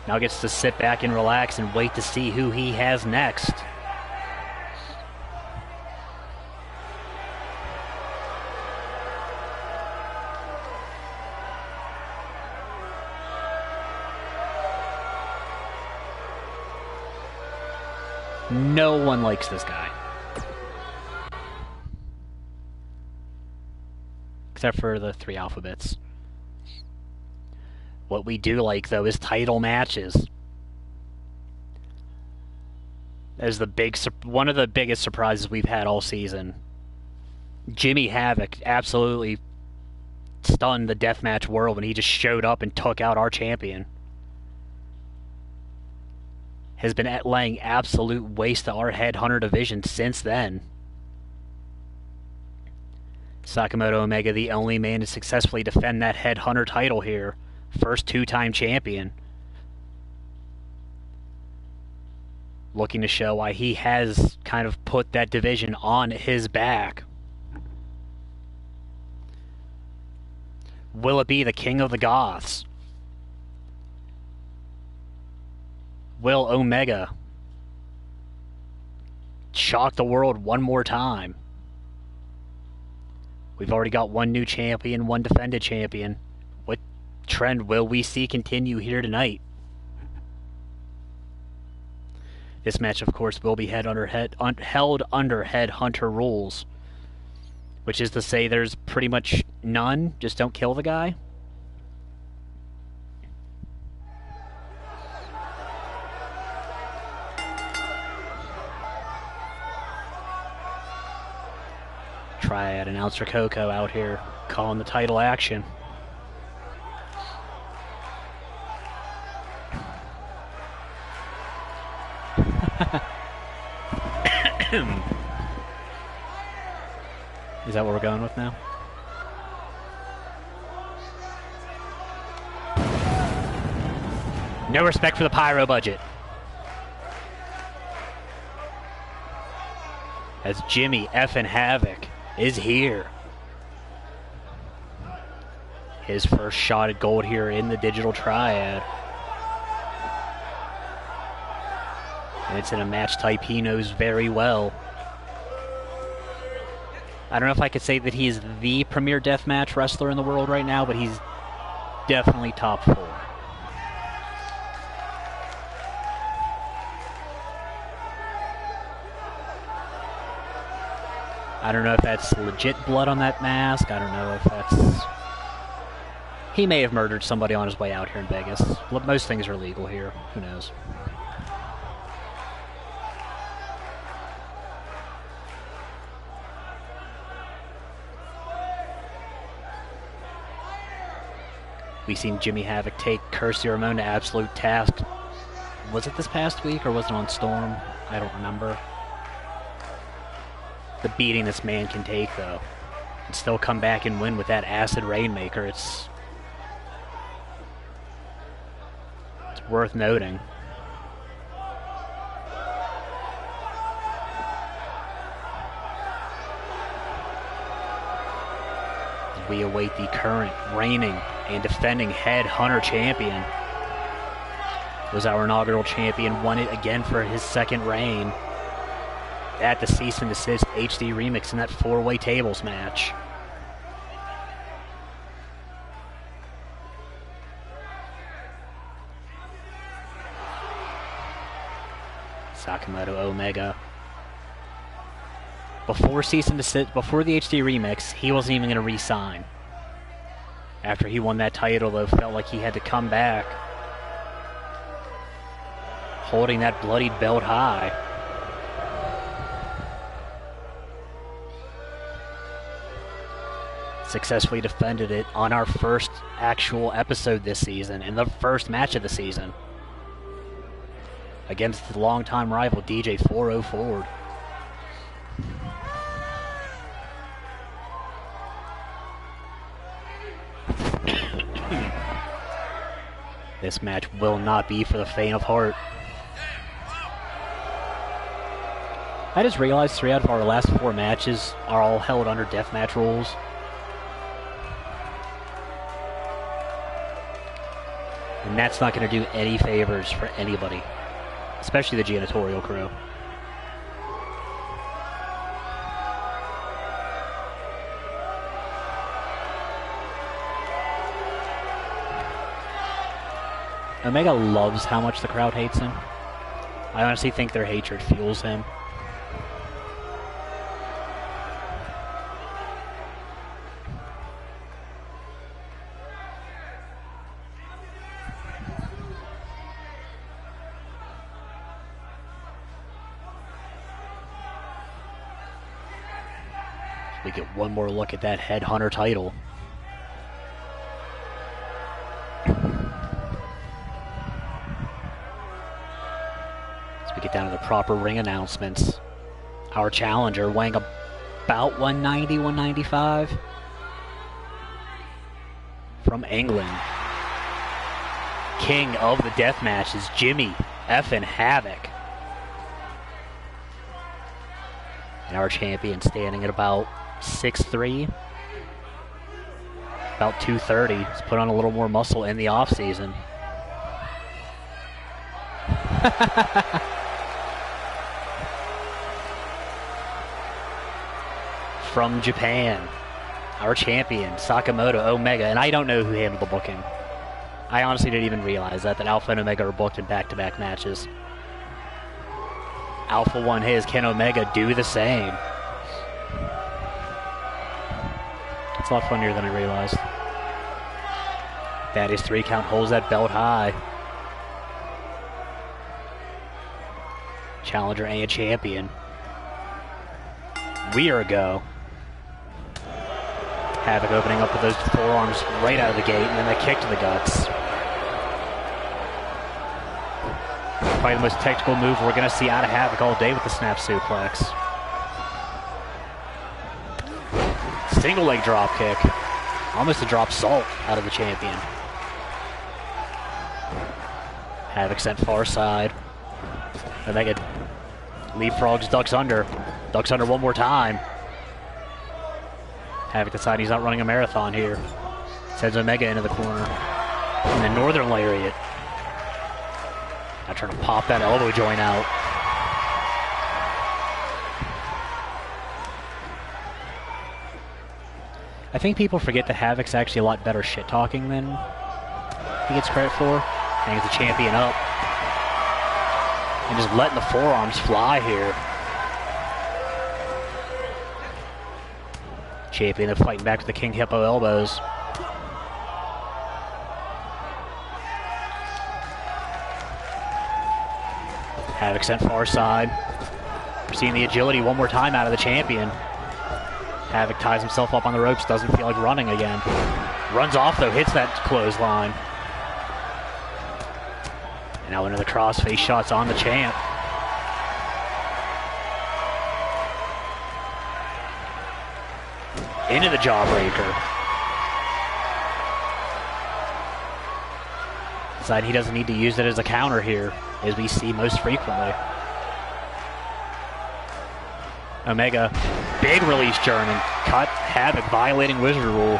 now gets to sit back and relax and wait to see who he has next. No one likes this guy. Except for the 3 alphabets. What we do like, though, is title matches. As one of the biggest surprises we've had all season. Jimmy Havoc absolutely stunned the deathmatch world when he just showed up and took out our champion. Has been laying absolute waste to our Headhunter division since then. Sakamoto Omega, the only man to successfully defend that Headhunter title here. First 2-time champion. Looking to show why he has kind of put that division on his back. Will it be the King of the Goths? Will Omega shock the world one more time? We've already got one new champion, one defended champion. What trend will we see continue here tonight? This match, of course, will be held under Headhunter rules, which is to say there's pretty much none. Just don't kill the guy. Triad announcer Coco out here calling the title action. Is that what we're going with now? No respect for the pyro budget. As Jimmy effing Havoc is here. His first shot at gold here in the digital triad. And it's in a match type he knows very well. I don't know if I could say that he is the premier deathmatch wrestler in the world right now, but he's definitely top 4. I don't know if that's legit blood on that mask. I don't know if that's... He may have murdered somebody on his way out here in Vegas. Most things are legal here. Who knows? We've seen Jimmy Havoc take Kirsty Ramone to absolute task. Was it this past week or was it on Storm? I don't remember. The beating this man can take, though, and still come back and win with that acid rainmaker. It's worth noting. We await the current reigning and defending Headhunter champion. Was our inaugural champion, won it again for his second reign at the Cease and Desist HD Remix in that 4-way tables match. Sakamoto Omega. Before Cease and Desist, before the HD Remix, he wasn't even going to re-sign. After he won that title, though, felt like he had to come back, holding that bloodied belt high. Successfully defended it on our first actual episode this season, in the first match of the season, against the longtime rival DJ 4-0 Ford. This match will not be for the faint of heart. I just realized 3 out of our last 4 matches are all held under deathmatch rules. And that's not going to do any favors for anybody, especially the janitorial crew. Omega loves how much the crowd hates him. I honestly think their hatred fuels him. We get one more look at that Headhunter title. As we get down to the proper ring announcements. Our challenger weighing about 190, 195. From England. King of the death matches, Jimmy effing Havoc. And our champion standing at about 6'3", about 230. He's put on a little more muscle in the offseason. From Japan, our champion, Sakamoto Omega. And I don't know who handled the booking. I honestly didn't even realize that Alpha and Omega are booked in back-to-back matches. Alpha won his. Can Omega do the same? It's a lot funnier than I realized. That is 3 count, holds that belt high. Challenger and champion. We are a go. Havoc opening up with those forearms right out of the gate, and then that kick to the guts. Probably the most technical move we're going to see out of Havoc all day with the snap suplex. Single leg drop kick. Almost a drop salt out of the champion. Havoc sent far side. Omega leapfrogs, ducks under. Ducks under one more time. Havoc decides he's not running a marathon here. Sends Omega into the corner. And the northern lariat. Now trying to pop that elbow joint out. I think people forget that Havoc's actually a lot better shit-talking than he gets credit for. Hangs the champion up. And just letting the forearms fly here. Champion of fighting back with the King Hippo elbows. Havoc sent far side. We're seeing the agility one more time out of the champion. Havoc ties himself up on the ropes, doesn't feel like running again. Runs off though, hits that clothesline. And now into the crossface shots on the champ. Into the jawbreaker. Decide he doesn't need to use it as a counter here, as we see most frequently. Omega, big release German, cut Havoc, violating Wizard rule.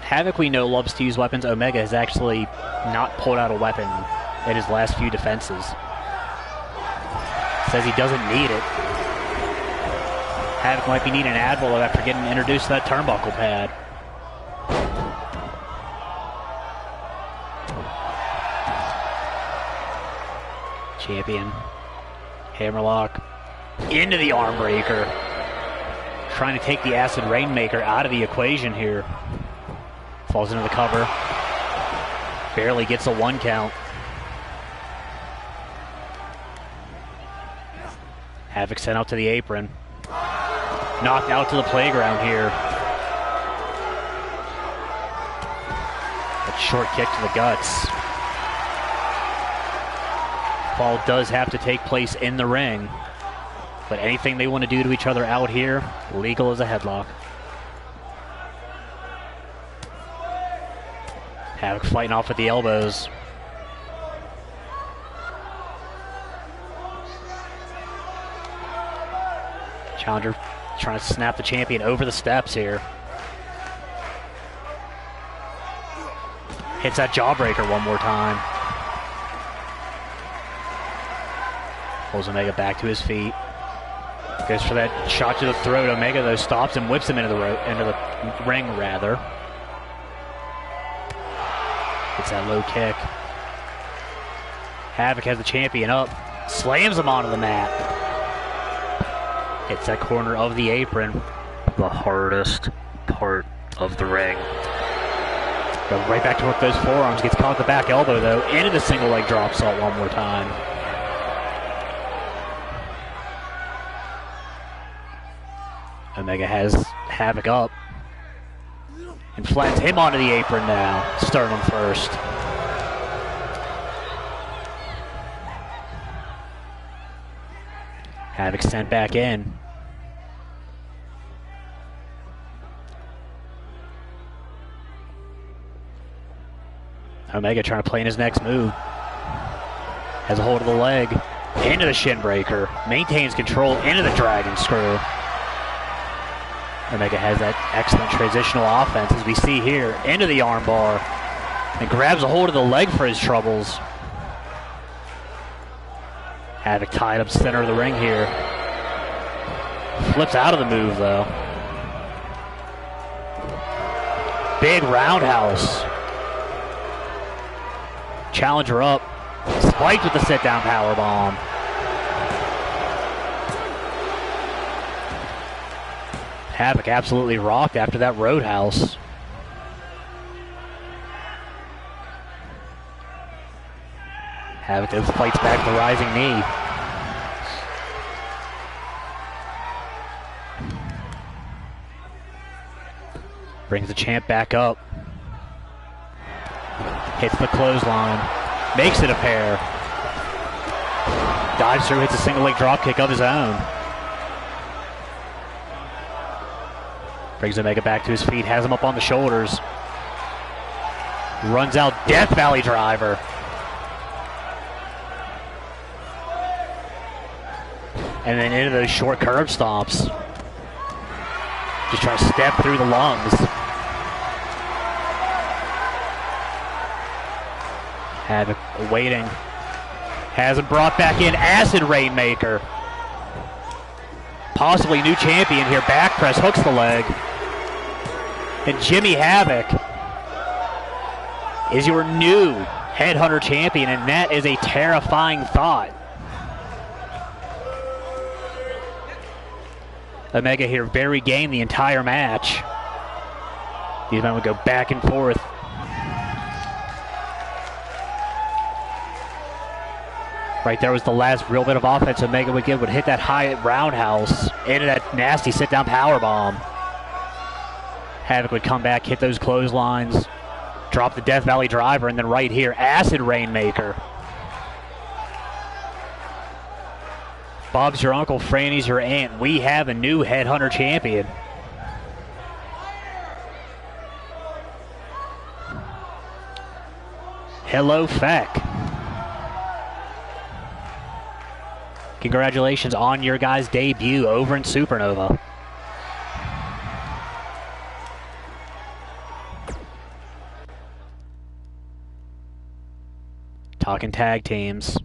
Havoc we know loves to use weapons. Omega has actually not pulled out a weapon in his last few defenses. Says he doesn't need it. Havoc might be needing an Advil after getting introduced to that turnbuckle pad. Champion. Hammerlock. Into the arm breaker. Trying to take the Acid Rainmaker out of the equation here. Falls into the cover. Barely gets a 1 count. Havoc sent out to the apron. Knocked out to the playground here. A short kick to the guts. Fall does have to take place in the ring. But anything they want to do to each other out here, legal as a headlock. Havoc fighting off with the elbows. Challenger trying to snap the champion over the steps here. Hits that jawbreaker one more time. Pulls Omega back to his feet. Goes for that shot to the throat. Omega though stops and whips him into the ring rather. The Gets that low kick. Havoc has the champion up. Slams him onto the mat. Hits that corner of the apron. The hardest part of the ring. Goes right back to work those forearms. Gets caught with the back elbow, though. Into the single leg drop salt one more time. Omega has Havoc up. And flats him onto the apron now. Sternum first. Havoc sent back in. Omega trying to play in his next move. Has a hold of the leg. Into the shin breaker. Maintains control into the dragon screw. Omega has that excellent transitional offense, as we see here, into the armbar. And grabs a hold of the leg for his troubles. Havoc tied up center of the ring here. Flips out of the move, though. Big roundhouse. Challenger up. Spiked with the sit-down powerbomb. Havoc absolutely rocked after that roadhouse. Havoc fights back the rising knee. Brings the champ back up. Hits the clothesline. Makes it a pair. Dives through, hits a single leg drop kick of his own. Brings Omega back to his feet, has him up on the shoulders. Runs out Death Valley driver. And then into those short curb stomps. Just trying to step through the lungs. Havoc waiting. Has him brought back in. Acid Rainmaker. Possibly new champion here. Back press, hooks the leg. And Jimmy Havoc is your new Headhunter champion, and that is a terrifying thought. Omega here very game the entire match. These men would go back and forth. Right there was the last real bit of offense Omega would give, would hit that high roundhouse into that nasty sit-down powerbomb. Havoc would come back, hit those clotheslines, drop the Death Valley driver, and then right here, Acid Rainmaker. Bob's your uncle, Franny's your aunt. We have a new Headhunter champion. Hello, Feck. Congratulations on your guys' debut over in Supernova. Talking tag teams.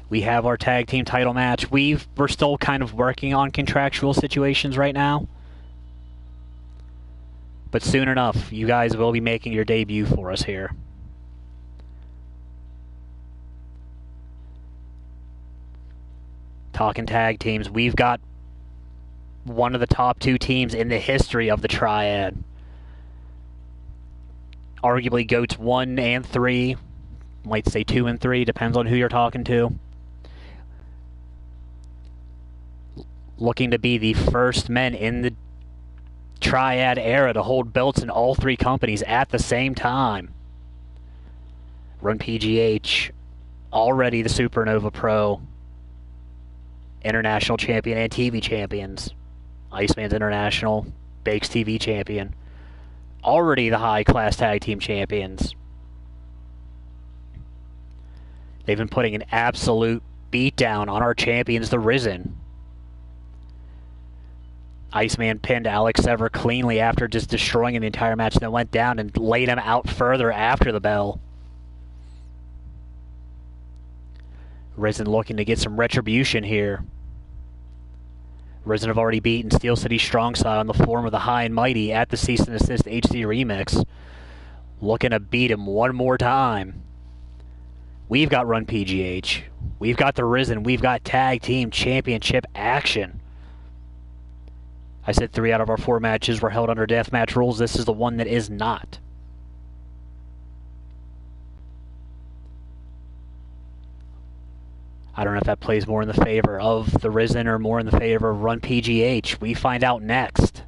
We have our tag team title match. We're still kind of working on contractual situations right now. But soon enough, you guys will be making your debut for us here. Talking tag teams. We've got one of the top two teams in the history of the Triad. Arguably GOATs 1 and 3. Might say 2 and 3, depends on who you're talking to. Looking to be the first men in the Triad era to hold belts in all three companies at the same time. Run PGH, already the Supernova Pro, International Champion and TV Champions. Iceman's International, Bakes TV Champion. Already the high-class tag team champions. They've been putting an absolute beatdown on our champions, the Risen. Iceman pinned Alex Sever cleanly after just destroying him the entire match, then went down and laid him out further after the bell. Risen looking to get some retribution here. Risen have already beaten Steel City Strong Style in the form of the High and Mighty at the Cease and Desist HD Remix. looking to beat him one more time. We've got Run PGH. We've got the Risen. We've got Tag Team Championship action. I said 3 out of our 4 matches were held under deathmatch rules. This is the one that is not. I don't know if that plays more in the favor of the Risen or more in the favor of Run PGH. We find out next.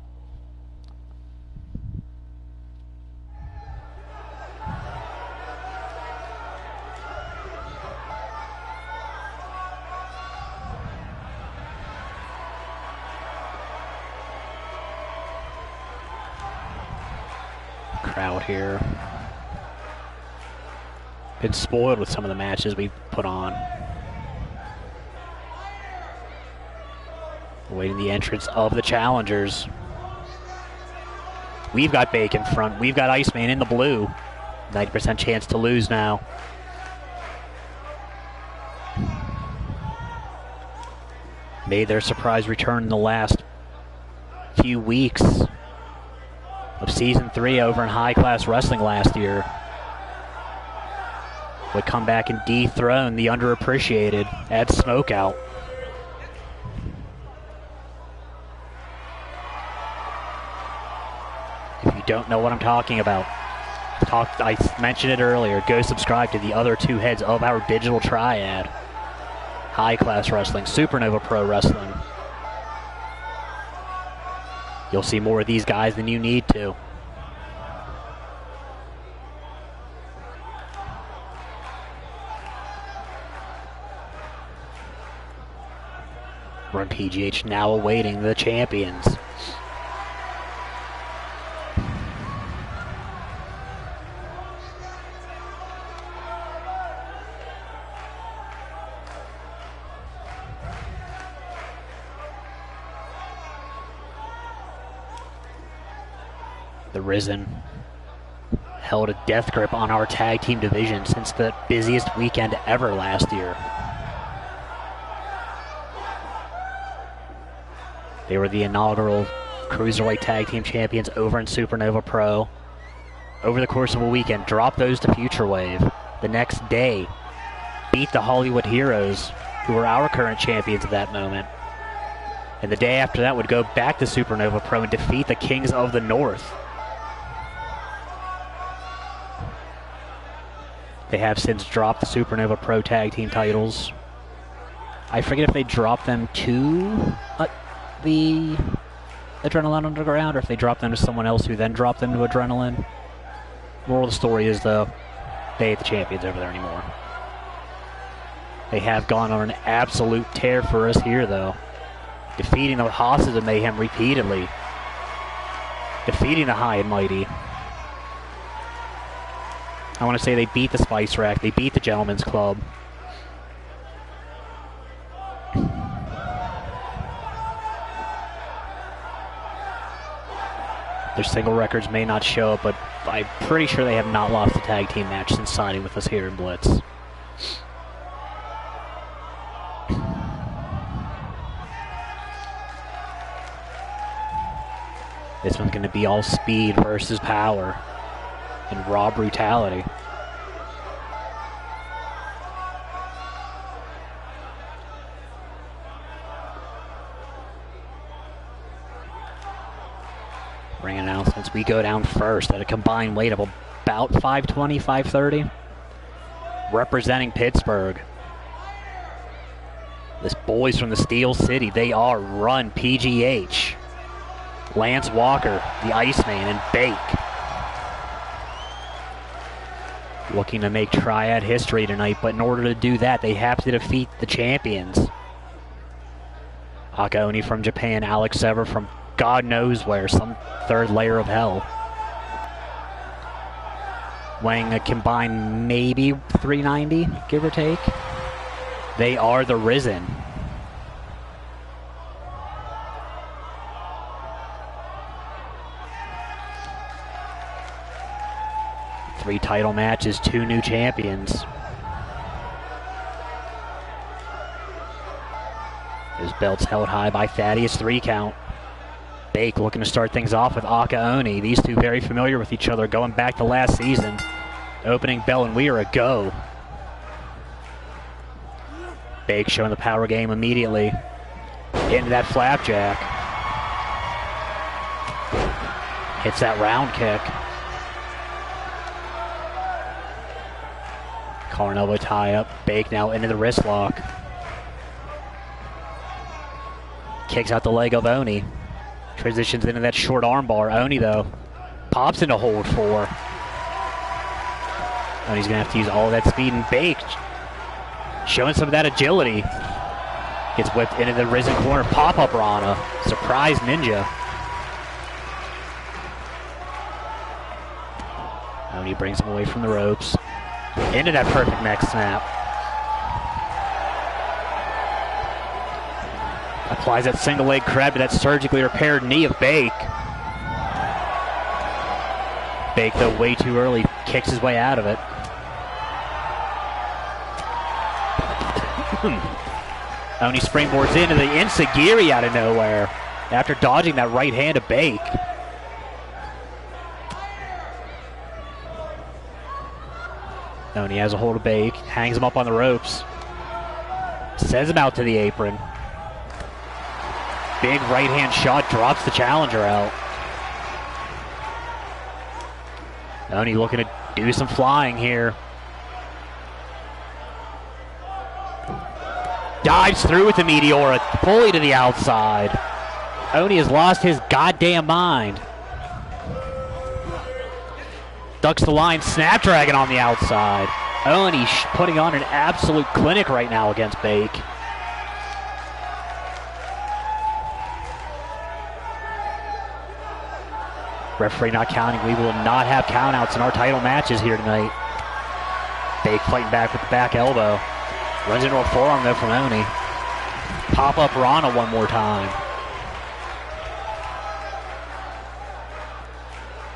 Crowd here. Been spoiled with some of the matches we put on. Awaiting the entrance of the challengers. We've got Bacon front. We've got Iceman in the blue. 90% chance to lose now. Made their surprise return in the last few weeks of Season 3 over in High Class Wrestling last year. Would come back and dethrone the underappreciated Add Smoke out. If you don't know what I'm talking about, I mentioned it earlier, go subscribe to the other 2 heads of our digital triad. High Class Wrestling, Supernova Pro Wrestling. You'll see more of these guys than you need to. Run PGH now awaiting the champions. The Risen held a death grip on our tag team division since the busiest weekend ever last year. They were the inaugural Cruiserweight Tag Team Champions over in Supernova Pro. Over the course of a weekend, dropped those to Future Wave. The next day, beat the Hollywood Heroes, who were our current champions at that moment. And the day after that would go back to Supernova Pro and defeat the Kings of the North. They have since dropped the Supernova Pro Tag Team titles. I forget if they dropped them to the Adrenaline Underground or if they dropped them to someone else who then dropped them to Adrenaline. Moral of the story is, though, they ain't the champions over there anymore. They have gone on an absolute tear for us here, though. Defeating the Hosses of Mayhem repeatedly. Defeating the High and Mighty. I want to say they beat the Spice Rack. They beat the Gentleman's Club. Their single records may not show it, but I'm pretty sure they have not lost a tag team match since signing with us here in Blitz. This one's going to be all speed versus power and raw brutality. Ring announcements. We go down first at a combined weight of about 520, 530. Representing Pittsburgh. This boys from the Steel City. They are Run PGH. Lance Walker, the Iceman, and Bake. Looking to make triad history tonight, but in order to do that, they have to defeat the champions. Akaoni from Japan, Alex Sever from God knows where, some third layer of hell. Weighing a combined maybe 390, give or take. They are the Risen. Three title matches, 2 new champions. Those belts held high by Thaddeus 3 count. Bake looking to start things off with Aka Oni. These two very familiar with each other going back to last season. Opening bell and we are a go. Bake showing the power game immediately. Into that flapjack. Hits that round kick. Collar and elbow tie up. Bake now into the wrist lock. Kicks out the leg of Oni. Transitions into that short arm bar. Oni, though, pops into hold 4. Oni's going to have to use all of that speed, and Bake showing some of that agility. Gets whipped into the risen corner. Pop-up Rana. Surprise ninja. Oni brings him away from the ropes. Into that perfect neck snap. Applies that single leg crab to that surgically repaired knee of Bake. Bake, though, way too early, kicks his way out of it. Oni springboards into the Enziguri out of nowhere after dodging that right hand of Bake. Oni has a hold of Bake, hangs him up on the ropes, sends him out to the apron. Big right hand shot, drops the challenger out. Oni looking to do some flying here. Dives through with the Meteora, fully to the outside. Oni has lost his goddamn mind. Ducks the line, Snapdragon on the outside. Oni putting on an absolute clinic right now against Bake. Referee not counting. We will not have countouts in our title matches here tonight. Bake fighting back with the back elbow. Runs into a forearm though from Oni. Pop-up Rana one more time.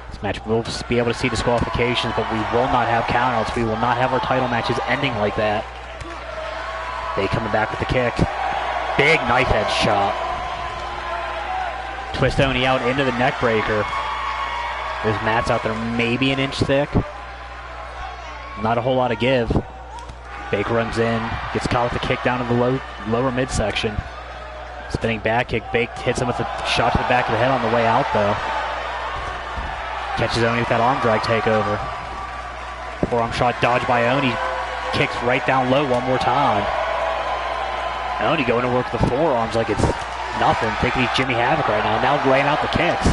This match we'll be able to see disqualifications, but we will not have countouts. We will not have our title matches ending like that. Bake coming back with the kick. Big knife edge shot. Twist Oni out into the neck breaker. There's mats out there maybe an inch thick. Not a whole lot of give. Bake runs in, gets caught with the kick down to the lower midsection. Spinning back kick, Bake hits him with a shot to the back of the head on the way out though. Catches Oni with that arm drag takeover. Forearm shot dodged by Oni. Kicks right down low one more time. Oni going to work the forearms like it's nothing. Thinking he's Jimmy Havoc right now. Now laying out the kicks.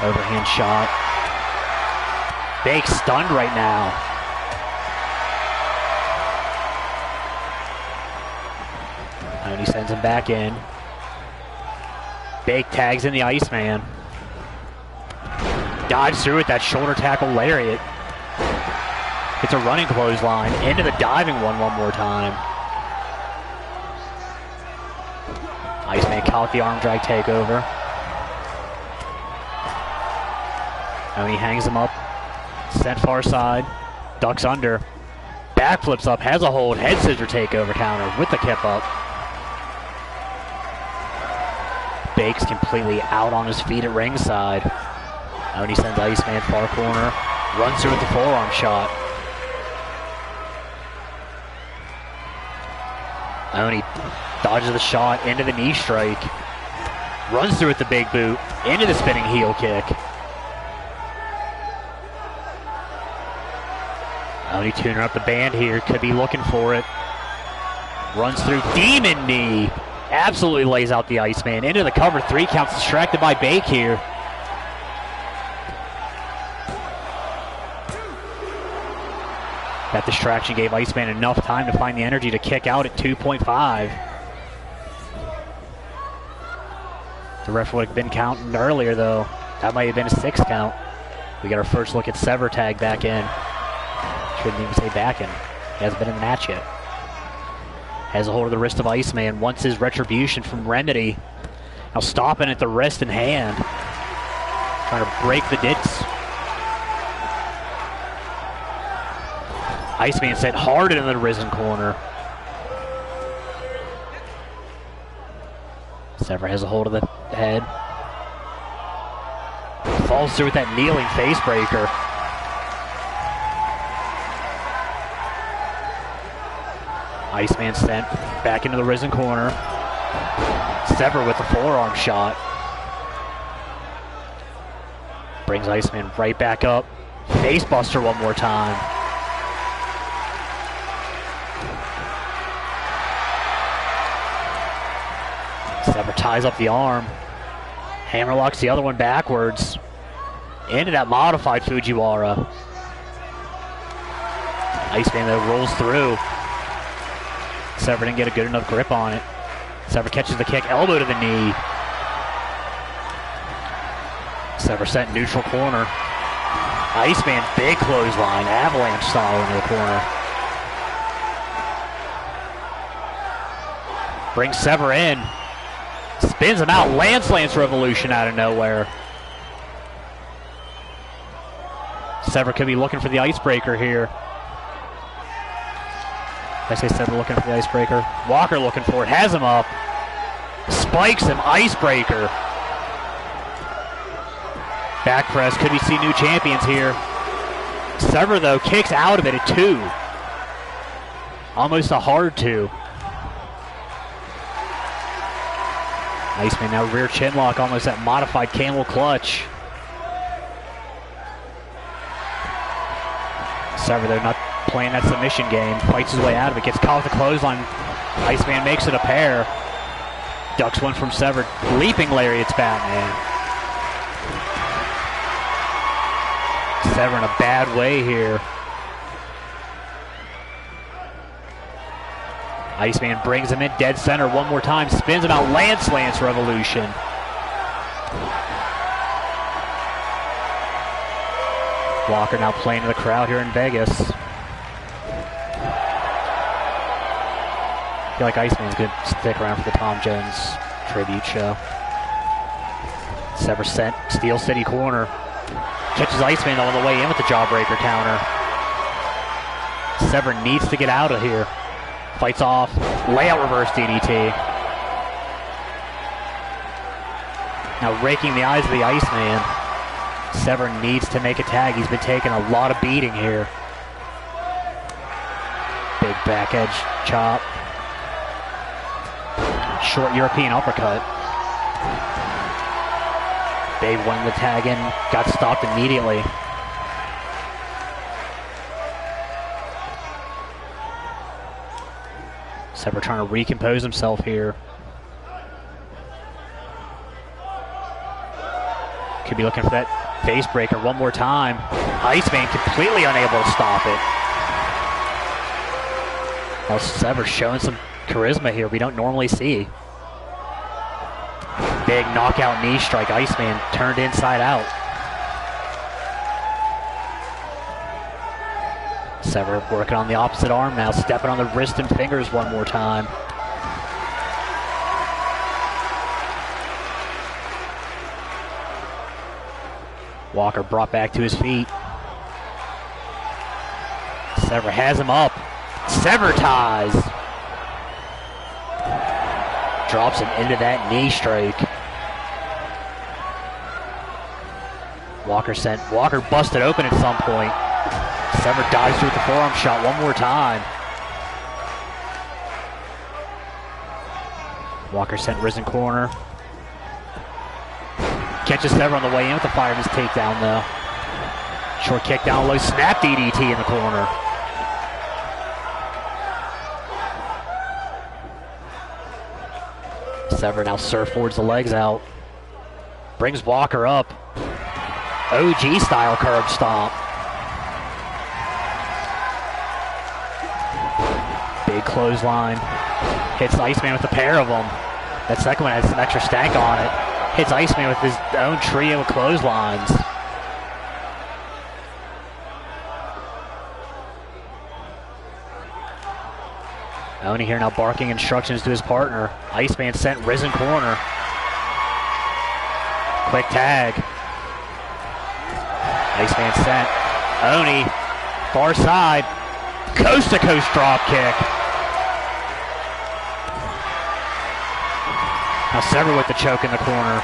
Overhand shot. Bake stunned right now. Oni sends him back in. Bake tags in the Iceman. Dives through with that shoulder tackle lariat. It's a running clothesline. Into the diving one more time. Iceman caught the arm drag takeover. Oni hangs him up. Sent far side. Ducks under. Backflips up. Has a hold. Head scissor takeover counter with the kip up. Bake's completely out on his feet at ringside. Oni sends Iceman far corner. Runs through with the forearm shot. Oni dodges the shot into the knee strike. Runs through with the big boot. Into the spinning heel kick. Oni tuning up the band here. Could be looking for it. Runs through. Demon knee. Absolutely lays out the Iceman. Into the cover. 3 counts. Distracted by Bake here. That distraction gave Iceman enough time to find the energy to kick out at 2.5. The ref would have been counting earlier, though. That might have been a 6 count. We got our first look at Sever tag back in. Shouldn't even say back in. He hasn't been in the match yet. Has a hold of the wrist of Iceman. Wants his retribution from Remedy. Now stopping at the wrist and hand. Trying to break the ditch. Iceman set hard into the risen corner. Sever has a hold of the head. Falls through with that kneeling face breaker. Iceman sent back into the risen corner. Sever with the forearm shot. Brings Iceman right back up. Face buster one more time. Sever ties up the arm. Hammerlocks the other one backwards. Into that modified Fujiwara. Iceman though rolls through. Sever didn't get a good enough grip on it. Sever catches the kick, elbow to the knee. Sever sent neutral corner. Iceman, big clothesline, avalanche style into the corner. Brings Sever in. Spins him out, Lance Revolution out of nowhere. Sever could be looking for the icebreaker here. I say Sever looking for the icebreaker. Walker looking for it, has him up. Spikes him, icebreaker. Back press, could we see new champions here? Sever though, kicks out of it at 2. Almost a hard 2. Iceman now rear chin lock, almost that modified camel clutch. Sever though not playing that submission game, fights his way out of it, gets caught with the clothesline. Iceman makes it a pair. Ducks one from Sever, leaping lariats Batman. Sever in a bad way here. Iceman brings him in dead center one more time, spins him out, Lance Revolution. Walker now playing to the crowd here in Vegas. I feel like Iceman's going to stick around for the Tom Jones tribute show. Sever sent, Steel City corner. Catches Iceman on the way in with the jawbreaker counter. Sever needs to get out of here. Fights off, layout reverse DDT. Now raking the eyes of the Iceman. Sever needs to make a tag. He's been taking a lot of beating here. Big back edge chop. Short European uppercut. Babe won the tag in, got stopped immediately. Sever trying to recompose himself here. Could be looking for that face breaker one more time. Iceman completely unable to stop it. Well, Sever showing some charisma here we don't normally see. Big knockout knee strike. Iceman turned inside out. Sever working on the opposite arm now, stepping on the wrist and fingers one more time. Walker brought back to his feet. Sever has him up. Sever ties. Drops him into that knee strike. Walker busted open at some point. Sever dives through with the forearm shot one more time. Walker sent risen corner. Catches Sever on the way in with the fireman's takedown though. Short kick down low, snap DDT in the corner. Sever now surfboards the legs out. Brings Walker up. OG style curb stomp. Big clothesline. Hits Iceman with a pair of them. That second one has some extra stank on it. Hits Iceman with his own trio of clotheslines. Oni here now barking instructions to his partner. Iceman sent risen corner. Quick tag. Iceman sent. Oni, far side. Coast to coast drop kick. Now Sever with the choke in the corner.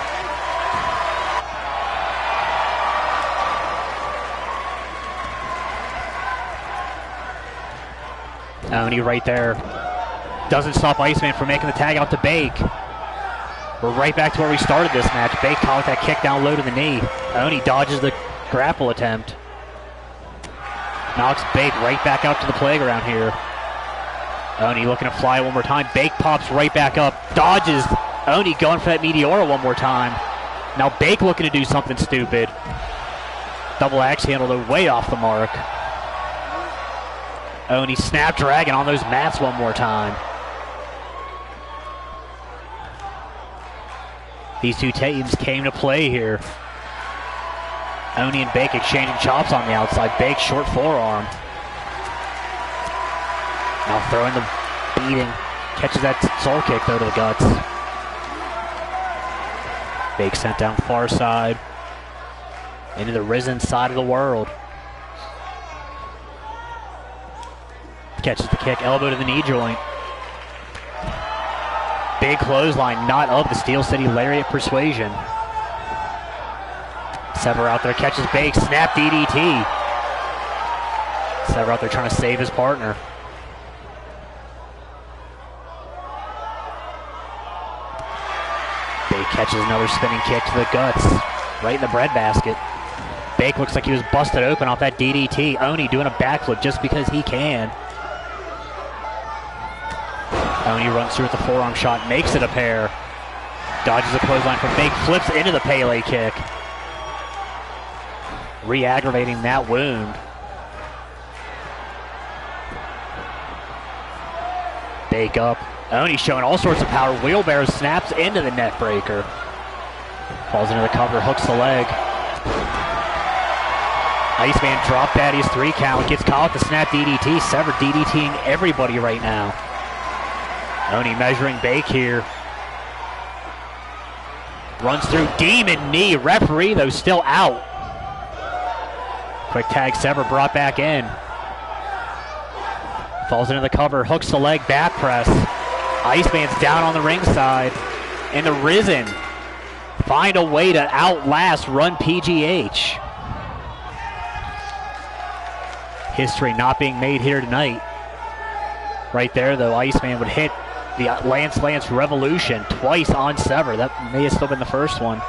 Oni right there. Doesn't stop Iceman from making the tag out to Bake. We're right back to where we started this match. Bake caught that kick down low to the knee. Oni dodges the grapple attempt. Knocks Bake right back out to the playground here. Oni looking to fly one more time. Bake pops right back up. Dodges. Oni going for that Meteora one more time. Now Bake looking to do something stupid. Double axe handle though way off the mark. Oni Snapdragon on those mats one more time. These two teams came to play here. Oni and Bake exchanging chops on the outside. Bake short forearm. Now throwing the beating. Catches that soul kick though to the guts. Bake sent down far side. Into the risen side of the world. Catches the kick, elbow to the knee joint. Big clothesline, not of the Steel City Lariat Persuasion. Sever out there, catches Bake, snap DDT. Sever out there trying to save his partner. Bake catches another spinning kick to the guts, right in the breadbasket. Bake looks like he was busted open off that DDT. Oni doing a backflip just because he can. Oni runs through with the forearm shot, makes it a pair. Dodges a clothesline from Bake, flips into the Pele kick. Re-aggravating that wound. Bake up. Oni showing all sorts of power. Wheelbarrow snaps into the net breaker. Falls into the cover, hooks the leg. Iceman drop daddy's 3 count. Gets caught with the snap DDT. Sever DDTing everybody right now. Oni measuring Bake here. Runs through Demon Knee. Referee, though, still out. Quick tag, Sever brought back in. Falls into the cover, hooks the leg, back press. Iceman's down on the ringside. And the Risen find a way to outlast Run PGH. History not being made here tonight. Right there, though, Iceman would hit the Lance Revolution twice on Sever. That may have still been the first one.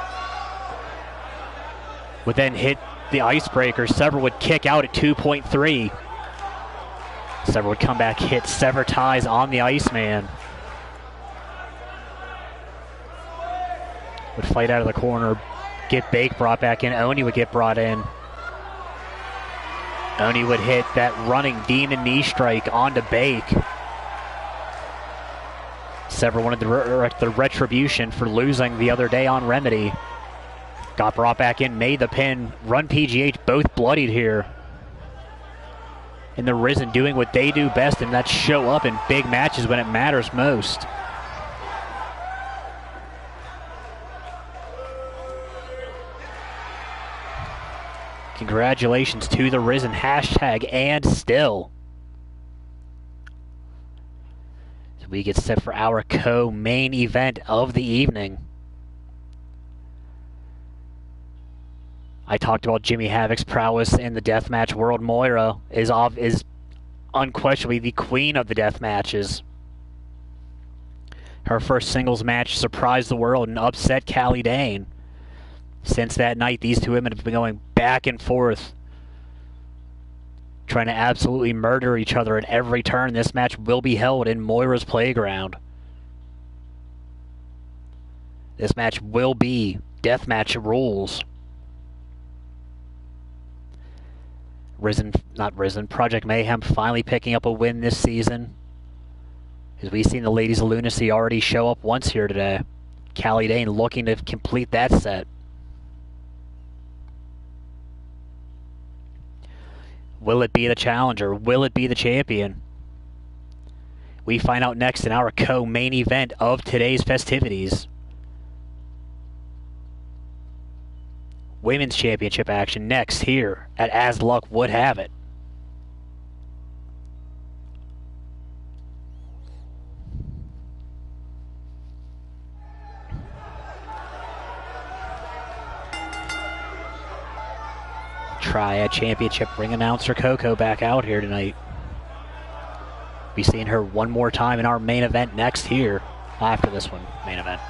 Would then hit the Icebreaker. Sever would kick out at 2.3. Sever would come back, hit Sever ties on the Iceman. Would fight out of the corner, get Bake brought back in. Oni would get brought in. Oni would hit that running Demon Knee strike onto Bake. Sever wanted the retribution for losing the other day on Remedy. Got brought back in, made the pin. Run PGH both bloodied here. And the Risen doing what they do best, and that's show up in big matches when it matters most. Congratulations to the Risen. Hashtag and still. We get set for our co-main event of the evening. I talked about Jimmy Havoc's prowess in the deathmatch world. Moira is unquestionably the queen of the death matches. Her first singles match surprised the world and upset Callie Dane. Since that night, these two women have been going back and forth, trying to absolutely murder each other at every turn. This match will be held in Moira's playground. This match will be deathmatch rules. Project Mayhem finally picking up a win this season. As we've seen the Ladies of Lunacy already show up once here today. Callie Dane looking to complete that set. Will it be the challenger? Will it be the champion? We find out next in our co-main event of today's festivities. Women's Championship action next here at As Luck Would Have It. Triad Championship ring announcer Coco back out here tonight. Be seeing her one more time in our main event next here, after this one, main event.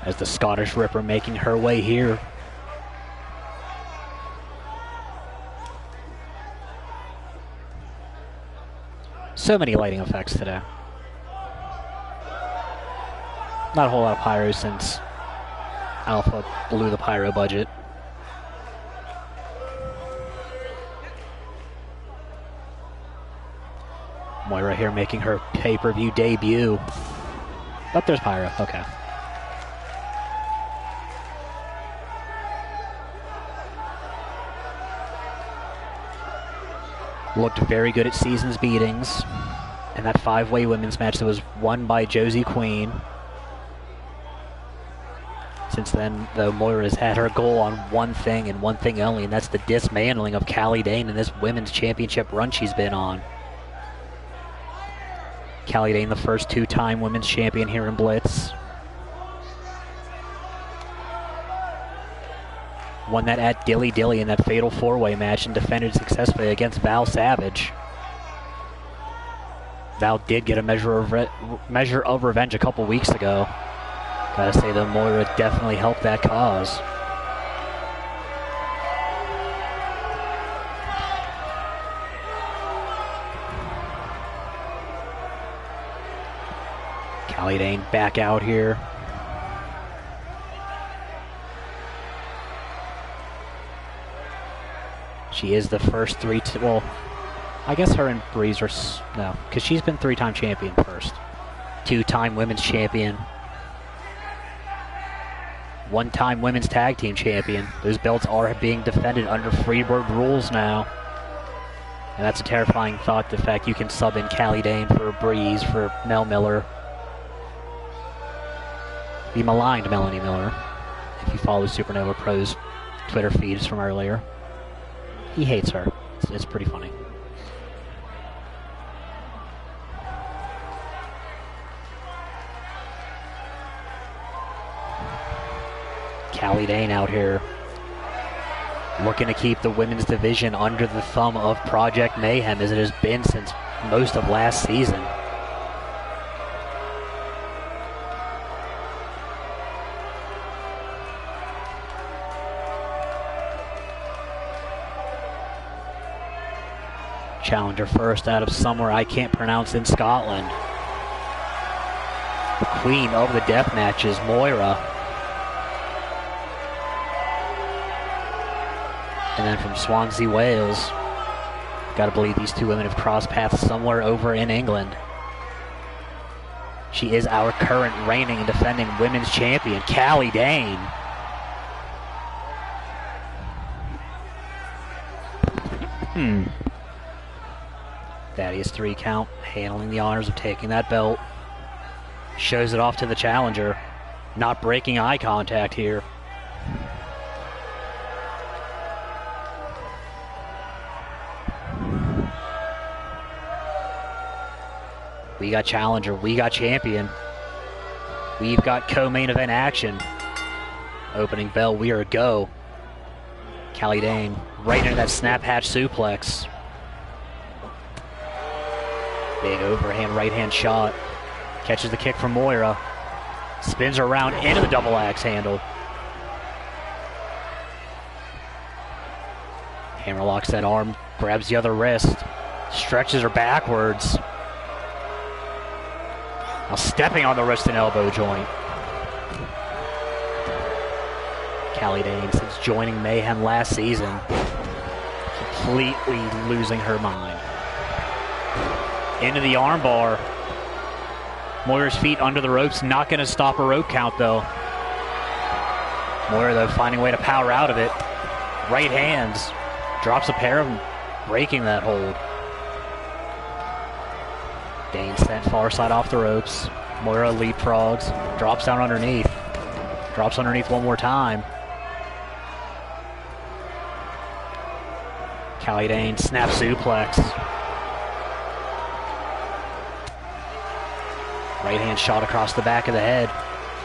As the Scottish Ripper making her way here. So many lighting effects today. Not a whole lot of pyro since Alpha blew the pyro budget. Moira here making her pay-per-view debut. Oh, there's pyro. Okay. Looked very good at Season's beatings. And that 5-way women's match that was won by Josie Queen. Since then, though, Moira's had her goal on one thing and one thing only, and that's the dismantling of Callie Dane in this women's championship run she's been on. Callie Dane, the first 2-time women's champion here in Blitz. Won that at Dilly Dilly in that fatal 4-way match and defended successfully against Val Savage. Val did get a measure of revenge a couple weeks ago. Gotta say, though, Moira definitely helped that cause. Callie Dane back out here. She is the first well, I guess her and Breeze are, no, because she's been 3-time champion first. 2-time women's champion. 1-time women's tag team champion. Those belts are being defended under Freebird rules now. And that's a terrifying thought, the fact you can sub in Callie Dane for Breeze, for Mel Miller. You maligned Melanie Miller, if you follow Supernova Pro's Twitter feeds from earlier. He hates her. It's pretty funny. Callie Dane out here looking to keep the women's division under the thumb of Project Mayhem, as it has been since most of last season. Challenger first out of somewhere I can't pronounce in Scotland. The queen of the death matches, Moira. And then from Swansea, Wales. Gotta believe these two women have crossed paths somewhere over in England. She is our current reigning and defending women's champion, Callie Dane. Thaddeus 3 count, handling the honors of taking that belt. Shows it off to the challenger. Not breaking eye contact here. We got challenger, we got champion. We've got co-main event action. Opening bell, we are a go. Callie Dane right into that snap hatch suplex. Big overhand right hand shot. Catches the kick from Moira. Spins her around into the double axe handle. Hammerlocks that arm, grabs the other wrist. Stretches her backwards. Now stepping on the wrist and elbow joint. Callie Dane, since joining Mayhem last season, completely losing her mind. Into the armbar. Moira's feet under the ropes, not going to stop a rope count though. Moira though finding a way to power out of it. Right hands. Drops a pair of them, breaking that hold. Dane sent far side off the ropes. Moira leapfrogs. Drops down underneath. Drops underneath one more time. Callie Dane, snap suplex. Right hand shot across the back of the head.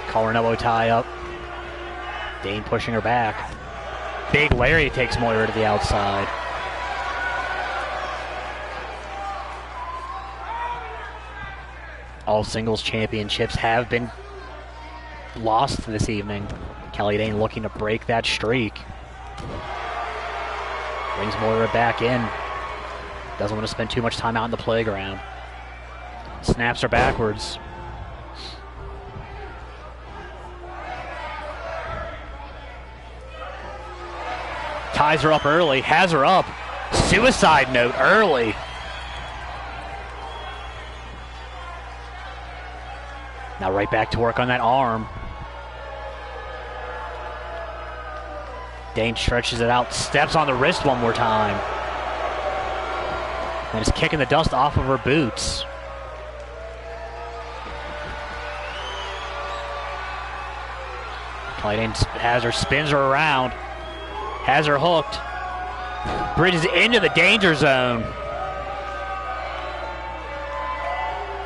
Collar and elbow tie up. Dane pushing her back. Big lariat takes Moira to the outside. All singles championships have been lost this evening. Callie Dane looking to break that streak. Brings Moira back in. Doesn't want to spend too much time out in the playground. Snaps her backwards. Ties her up early, has her up. Suicide note early. Now right back to work on that arm. Dane stretches it out, steps on the wrist one more time. And is kicking the dust off of her boots. Callie Dane has her, spins her around. Has her hooked. Bridges into the danger zone.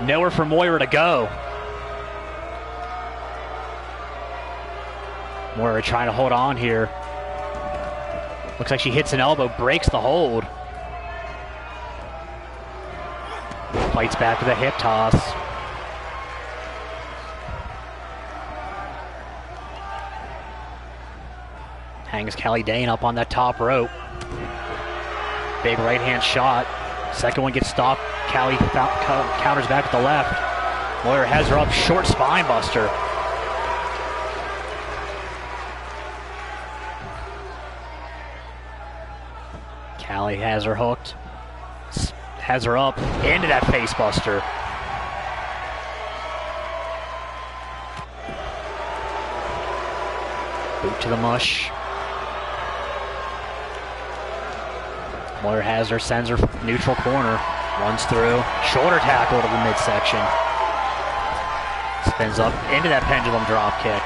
Nowhere for Moira to go. Moira trying to hold on here. Looks like she hits an elbow, breaks the hold. Fights back with a hip toss. Hangs Callie Dane up on that top rope. Big right hand shot. Second one gets stopped. Callie counters back with the left. Moira has her up, short spine buster. Callie has her hooked. Has her up into that face buster. Boot to the mush. Moira has her, sends her neutral corner, runs through, shoulder tackle to the midsection. Spins up into that pendulum drop kick.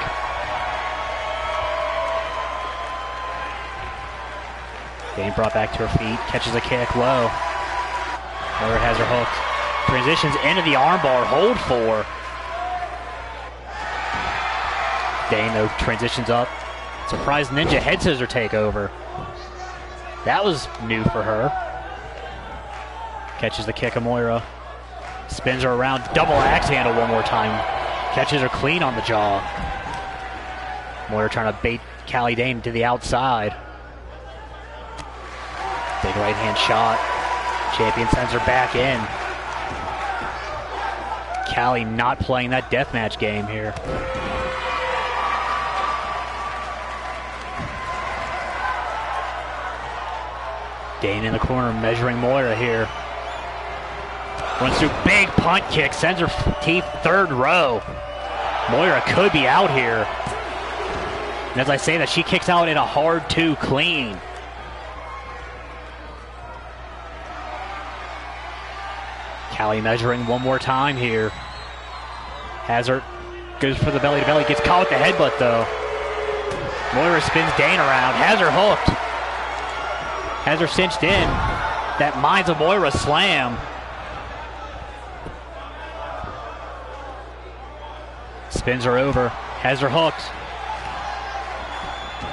Dane brought back to her feet, catches a kick low. Moira has her hooked. Transitions into the armbar, hold for. Dane though transitions up. Surprise ninja head scissor takeover. That was new for her. Catches the kick of Moira. Spins her around, double axe handle one more time. Catches her clean on the jaw. Moira trying to bait Callie Dane to the outside. Big right hand shot. Champion sends her back in. Callie not playing that deathmatch game here. Dane in the corner measuring Moira here. Runs through, big punt kick, sends her teeth third row. Moira could be out here. And as I say that, she kicks out in a hard 2 clean. Callie measuring one more time here. Has her, goes for the belly to belly, gets caught with the headbutt though. Moira spins Dane around, has her hooked. Has her cinched in. That Minds of Moira slam. Spins her over. Has her hooked.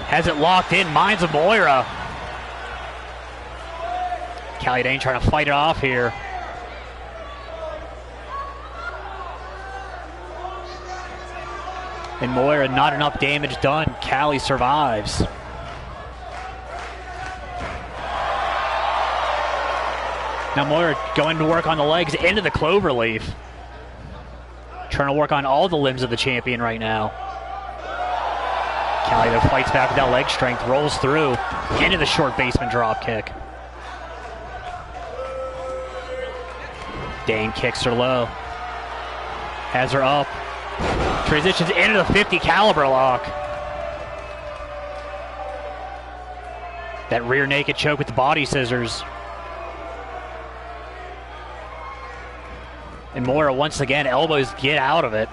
Has it locked in. Minds of Moira. Callie Dane trying to fight it off here. And Moira, not enough damage done. Callie survives. Now Moira going to work on the legs into the cloverleaf. Trying to work on all the limbs of the champion right now. Callie though fights back with that leg strength, rolls through into the short basement drop kick. Dane kicks her low. Has her up. Transitions into the 50 caliber lock. That rear naked choke with the body scissors. And Moira once again, elbows get out of it.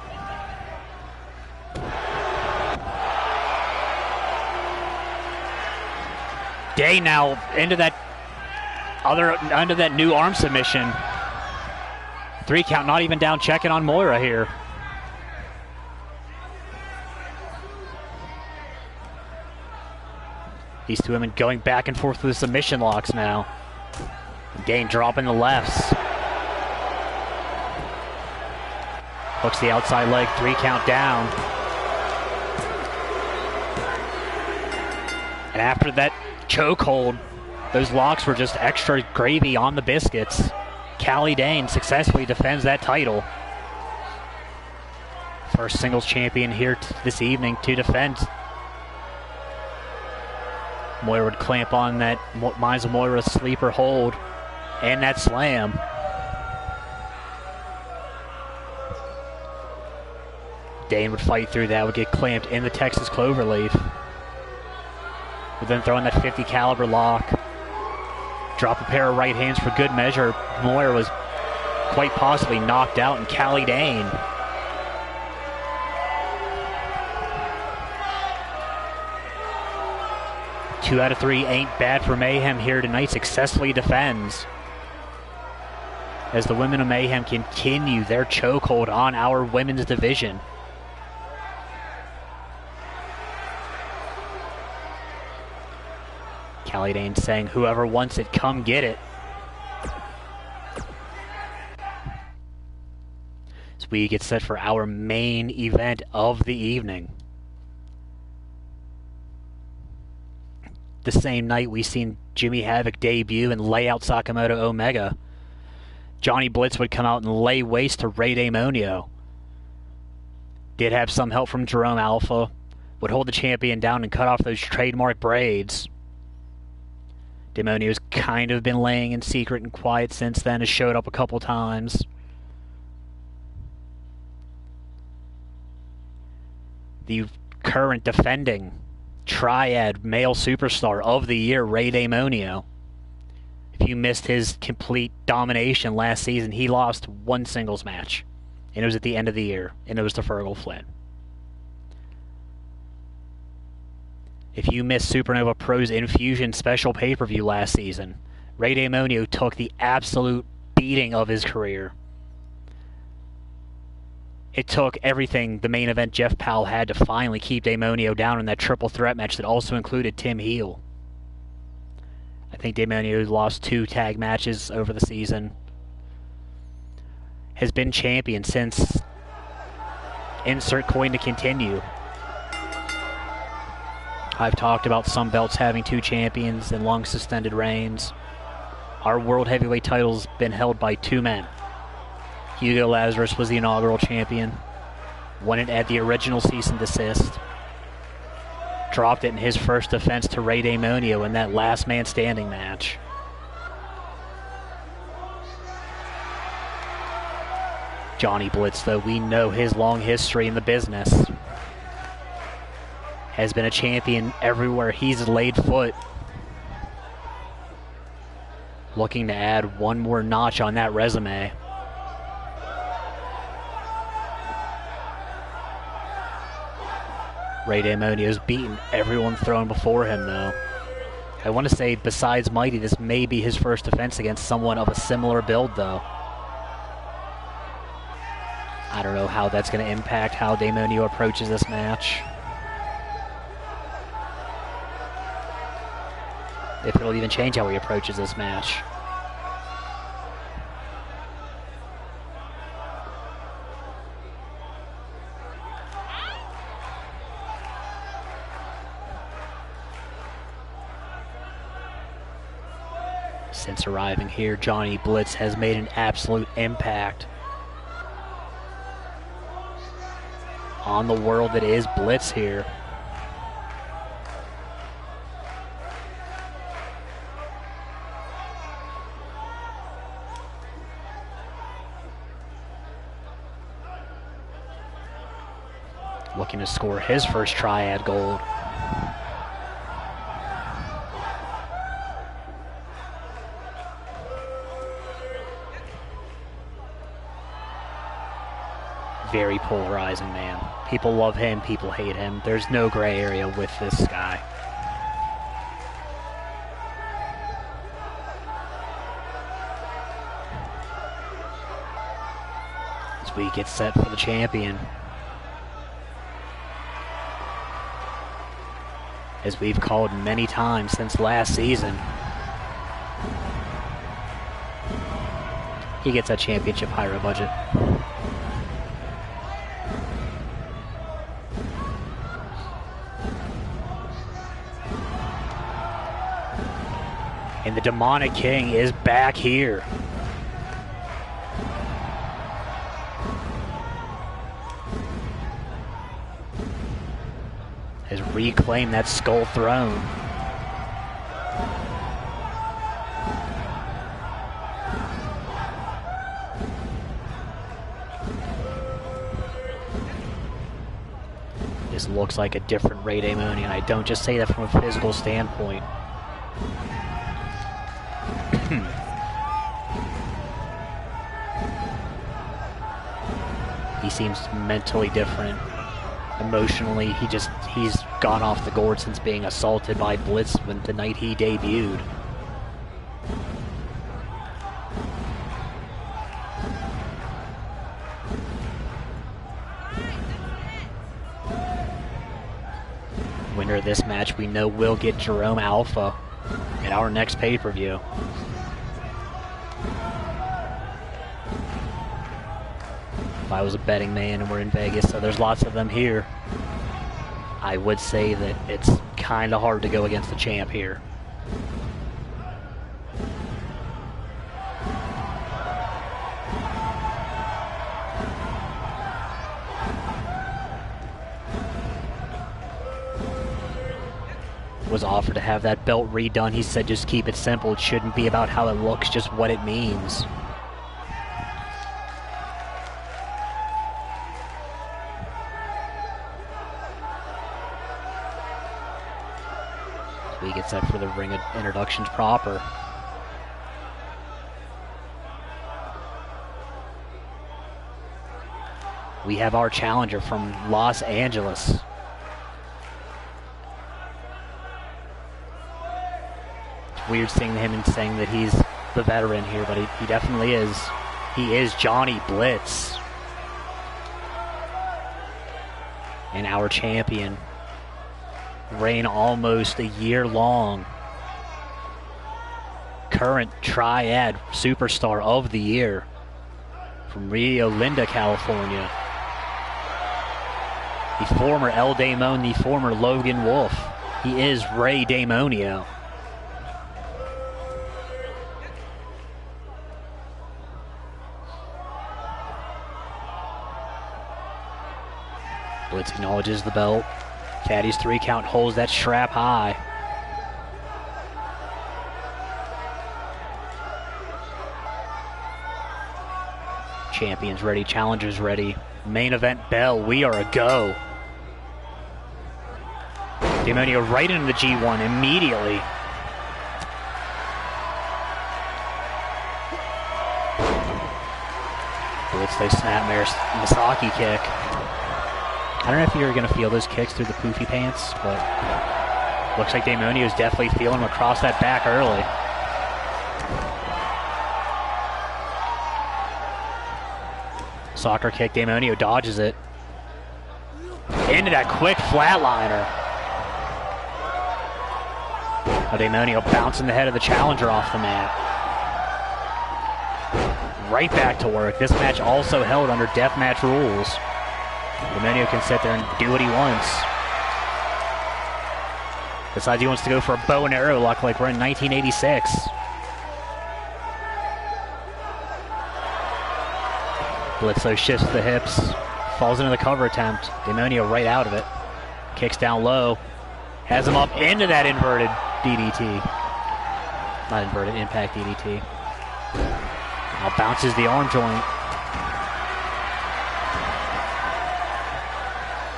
Day now into that Other end of that new arm submission. 3 count, not even down, checking on Moira here. These two women going back and forth with submission locks now. Dane dropping the lefts. Hooks the outside leg, 3 count down. And after that chokehold, those locks were just extra gravy on the biscuits. Callie Dane successfully defends that title. First singles champion here this evening to defend. Moira would clamp on that Miza Moira sleeper hold and that slam. Dane would fight through that, would get clamped in the Texas Cloverleaf. Would then throw in that 50 caliber lock. Drop a pair of right hands for good measure. Moira was quite possibly knocked out, and Callie Dane two out of 3 ain't bad for Mayhem here tonight. Successfully defends as the women of Mayhem continue their chokehold on our women's division. Callie Dane saying, whoever wants it, come get it. As we get set for our main event of the evening. The same night we seen Jimmy Havoc debut and lay out Sakamoto Omega. Johnny Blitz would come out and lay waste to Ray Damonio. Did have some help from Jerome Alpha. Would hold the champion down and cut off those trademark braids. Damonio's kind of been laying in secret and quiet since then. Has showed up a couple times. The current defending Triad male superstar of the year, Ray Damonio. If you missed his complete domination last season, he lost one singles match. And it was at the end of the year. And it was to Fergal Flynn. If you missed Supernova Pro's Infusion special pay-per-view last season, Ray Damonio took the absolute beating of his career. It took everything the main event Jeff Powell had to finally keep Damonio down in that triple threat match that also included Tim Heel. I think Damonio lost 2 tag matches over the season. Has been champion since insert coin to continue. I've talked about some belts having 2 champions and long suspended reigns. Our world heavyweight title's been held by 2 men. Hugo Lazarus was the inaugural champion. Won it at the original cease and desist. Dropped it in his first defense to Ray Damonio in that last man standing match. Johnny Blitz, though, we know his long history in the business. Has been a champion everywhere he's laid foot. Looking to add one more notch on that resume. Ray Damonio's beaten everyone thrown before him, though. I want to say, besides Mighty, this may be his first defense against someone of a similar build, though. I don't know how that's going to impact how Damonio approaches this match. If it'll even change how he approaches this match. Since arriving here, Johnny Blitz has made an absolute impact on the world that is Blitz here. Looking to score his first Triad gold. Very polarizing man. People love him, people hate him. There's no gray area with this guy. we get set for the champion. As we've called many times since last season, he gets that championship Pyro budget. And the Demonic King is back here. Has reclaimed that Skull Throne. This looks like a different Ray Daemonian, and I don't just say that from a physical standpoint. He seems mentally different. Emotionally, he's gone off the gourd since being assaulted by Blitz when the night he debuted. Winner of this match, we know will get Jerome Alpha at our next pay-per-view. If I was a betting man and we're in Vegas, so there's lots of them here, I would say that it's kind of hard to go against the champ here. Was offered to have that belt redone. He said just keep it simple. It shouldn't be about how it looks, just what it means. We get set for the ring introductions proper. We have our challenger from Los Angeles. It's weird seeing him and saying that he's the veteran here, but he definitely is. He is Johnny Blitz. And our champion. Reign almost a year long. Current Triad Superstar of the Year from Rio Linda, California. The former El Daemon, the former Logan Wolf. He is Ray Daemonio. Blitz acknowledges the belt. Caddy's 3 count holds that strap high. Champions ready, challengers ready. Main event bell, we are a go. Daemonio right into the G1 immediately. Blitz, they snapmare Misaki kick. I don't know if you're going to feel those kicks through the poofy pants, but looks like Daemonio is definitely feeling them across that back early. Soccer kick, Daemonio dodges it. Into that quick flatliner. Now Daemonio bouncing the head of the challenger off the mat. Right back to work. This match also held under deathmatch rules. Daemonio can sit there and do what he wants. Decides he wants to go for a bow and arrow lock like we're in 1986. Blitzo shifts the hips, falls into the cover attempt. Daemonio right out of it. Kicks down low. Has him up into that inverted DDT. Not inverted, impact DDT. Now bounces the arm joint.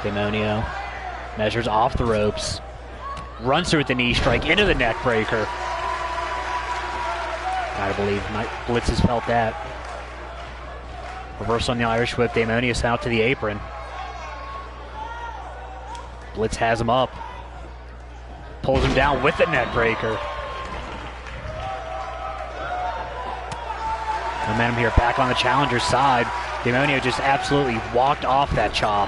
Daemonio measures off the ropes. Runs through with the knee strike into the neck breaker. I believe Blitz has felt that. Reverse on the Irish whip. Daemonio out to the apron. Blitz has him up. Pulls him down with the neck breaker. Momentum here back on the challenger's side. Demonio just absolutely walked off that chop.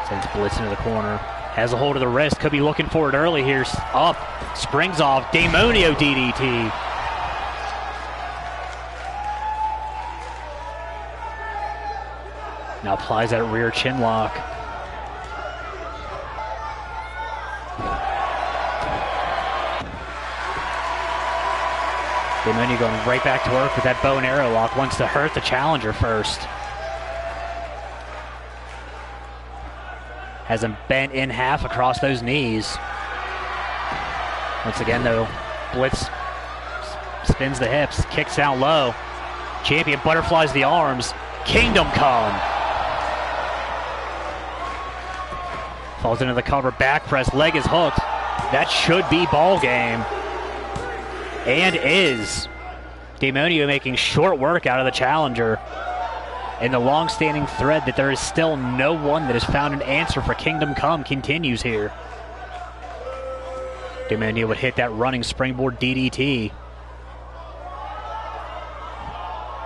Sends Blitz into the corner. Has a hold of the wrist. Could be looking for it early here. Up. Springs off. Demonio DDT. Now applies that rear chin lock. Demonio going right back to work with that bow and arrow lock. Wants to hurt the challenger first. Has him bent in half across those knees. Once again, though, Blitz spins the hips, kicks down low. Champion butterflies the arms. Kingdom Come. Falls into the cover, back press, leg is hooked. That should be ball game. And is. Demonio making short work out of the challenger. And the long-standing thread that there is still no one that has found an answer for Kingdom Come continues here. Demonio would hit that running springboard DDT.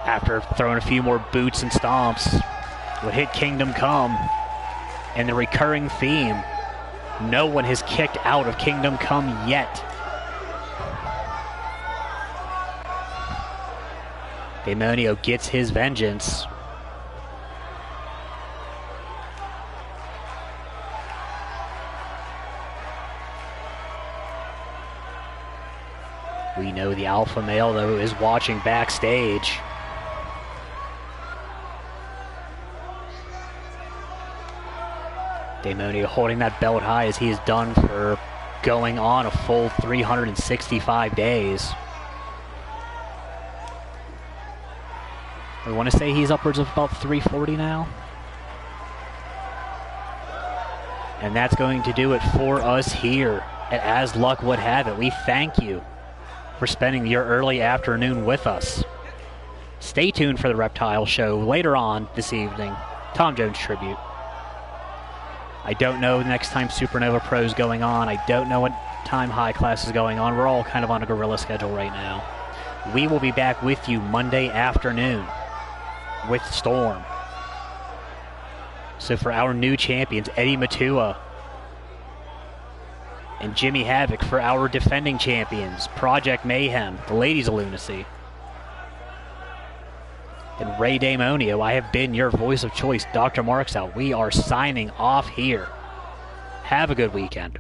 After throwing a few more boots and stomps, would hit Kingdom Come. And the recurring theme, no one has kicked out of Kingdom Come yet. Demonio gets his vengeance. We know the alpha male, though, is watching backstage. Demonio holding that belt high as he has done for going on a full 365 days. I want to say he's upwards of about 340 now. And that's going to do it for us here at As Luck Would Have It. We thank you for spending your early afternoon with us. Stay tuned for the Reptile Show later on this evening. Tom Jones Tribute. I don't know the next time Supernova Pro is going on. I don't know what time High Class is going on. We're all kind of on a guerrilla schedule right now. We will be back with you Monday afternoon with Storm. So for our new champions, Eddie Matua and Jimmy Havoc, for our defending champions, Project Mayhem, the Ladies of Lunacy, and Ray Demonio, I have been your voice of choice, Dr. Marks out. We are signing off here. Have a good weekend.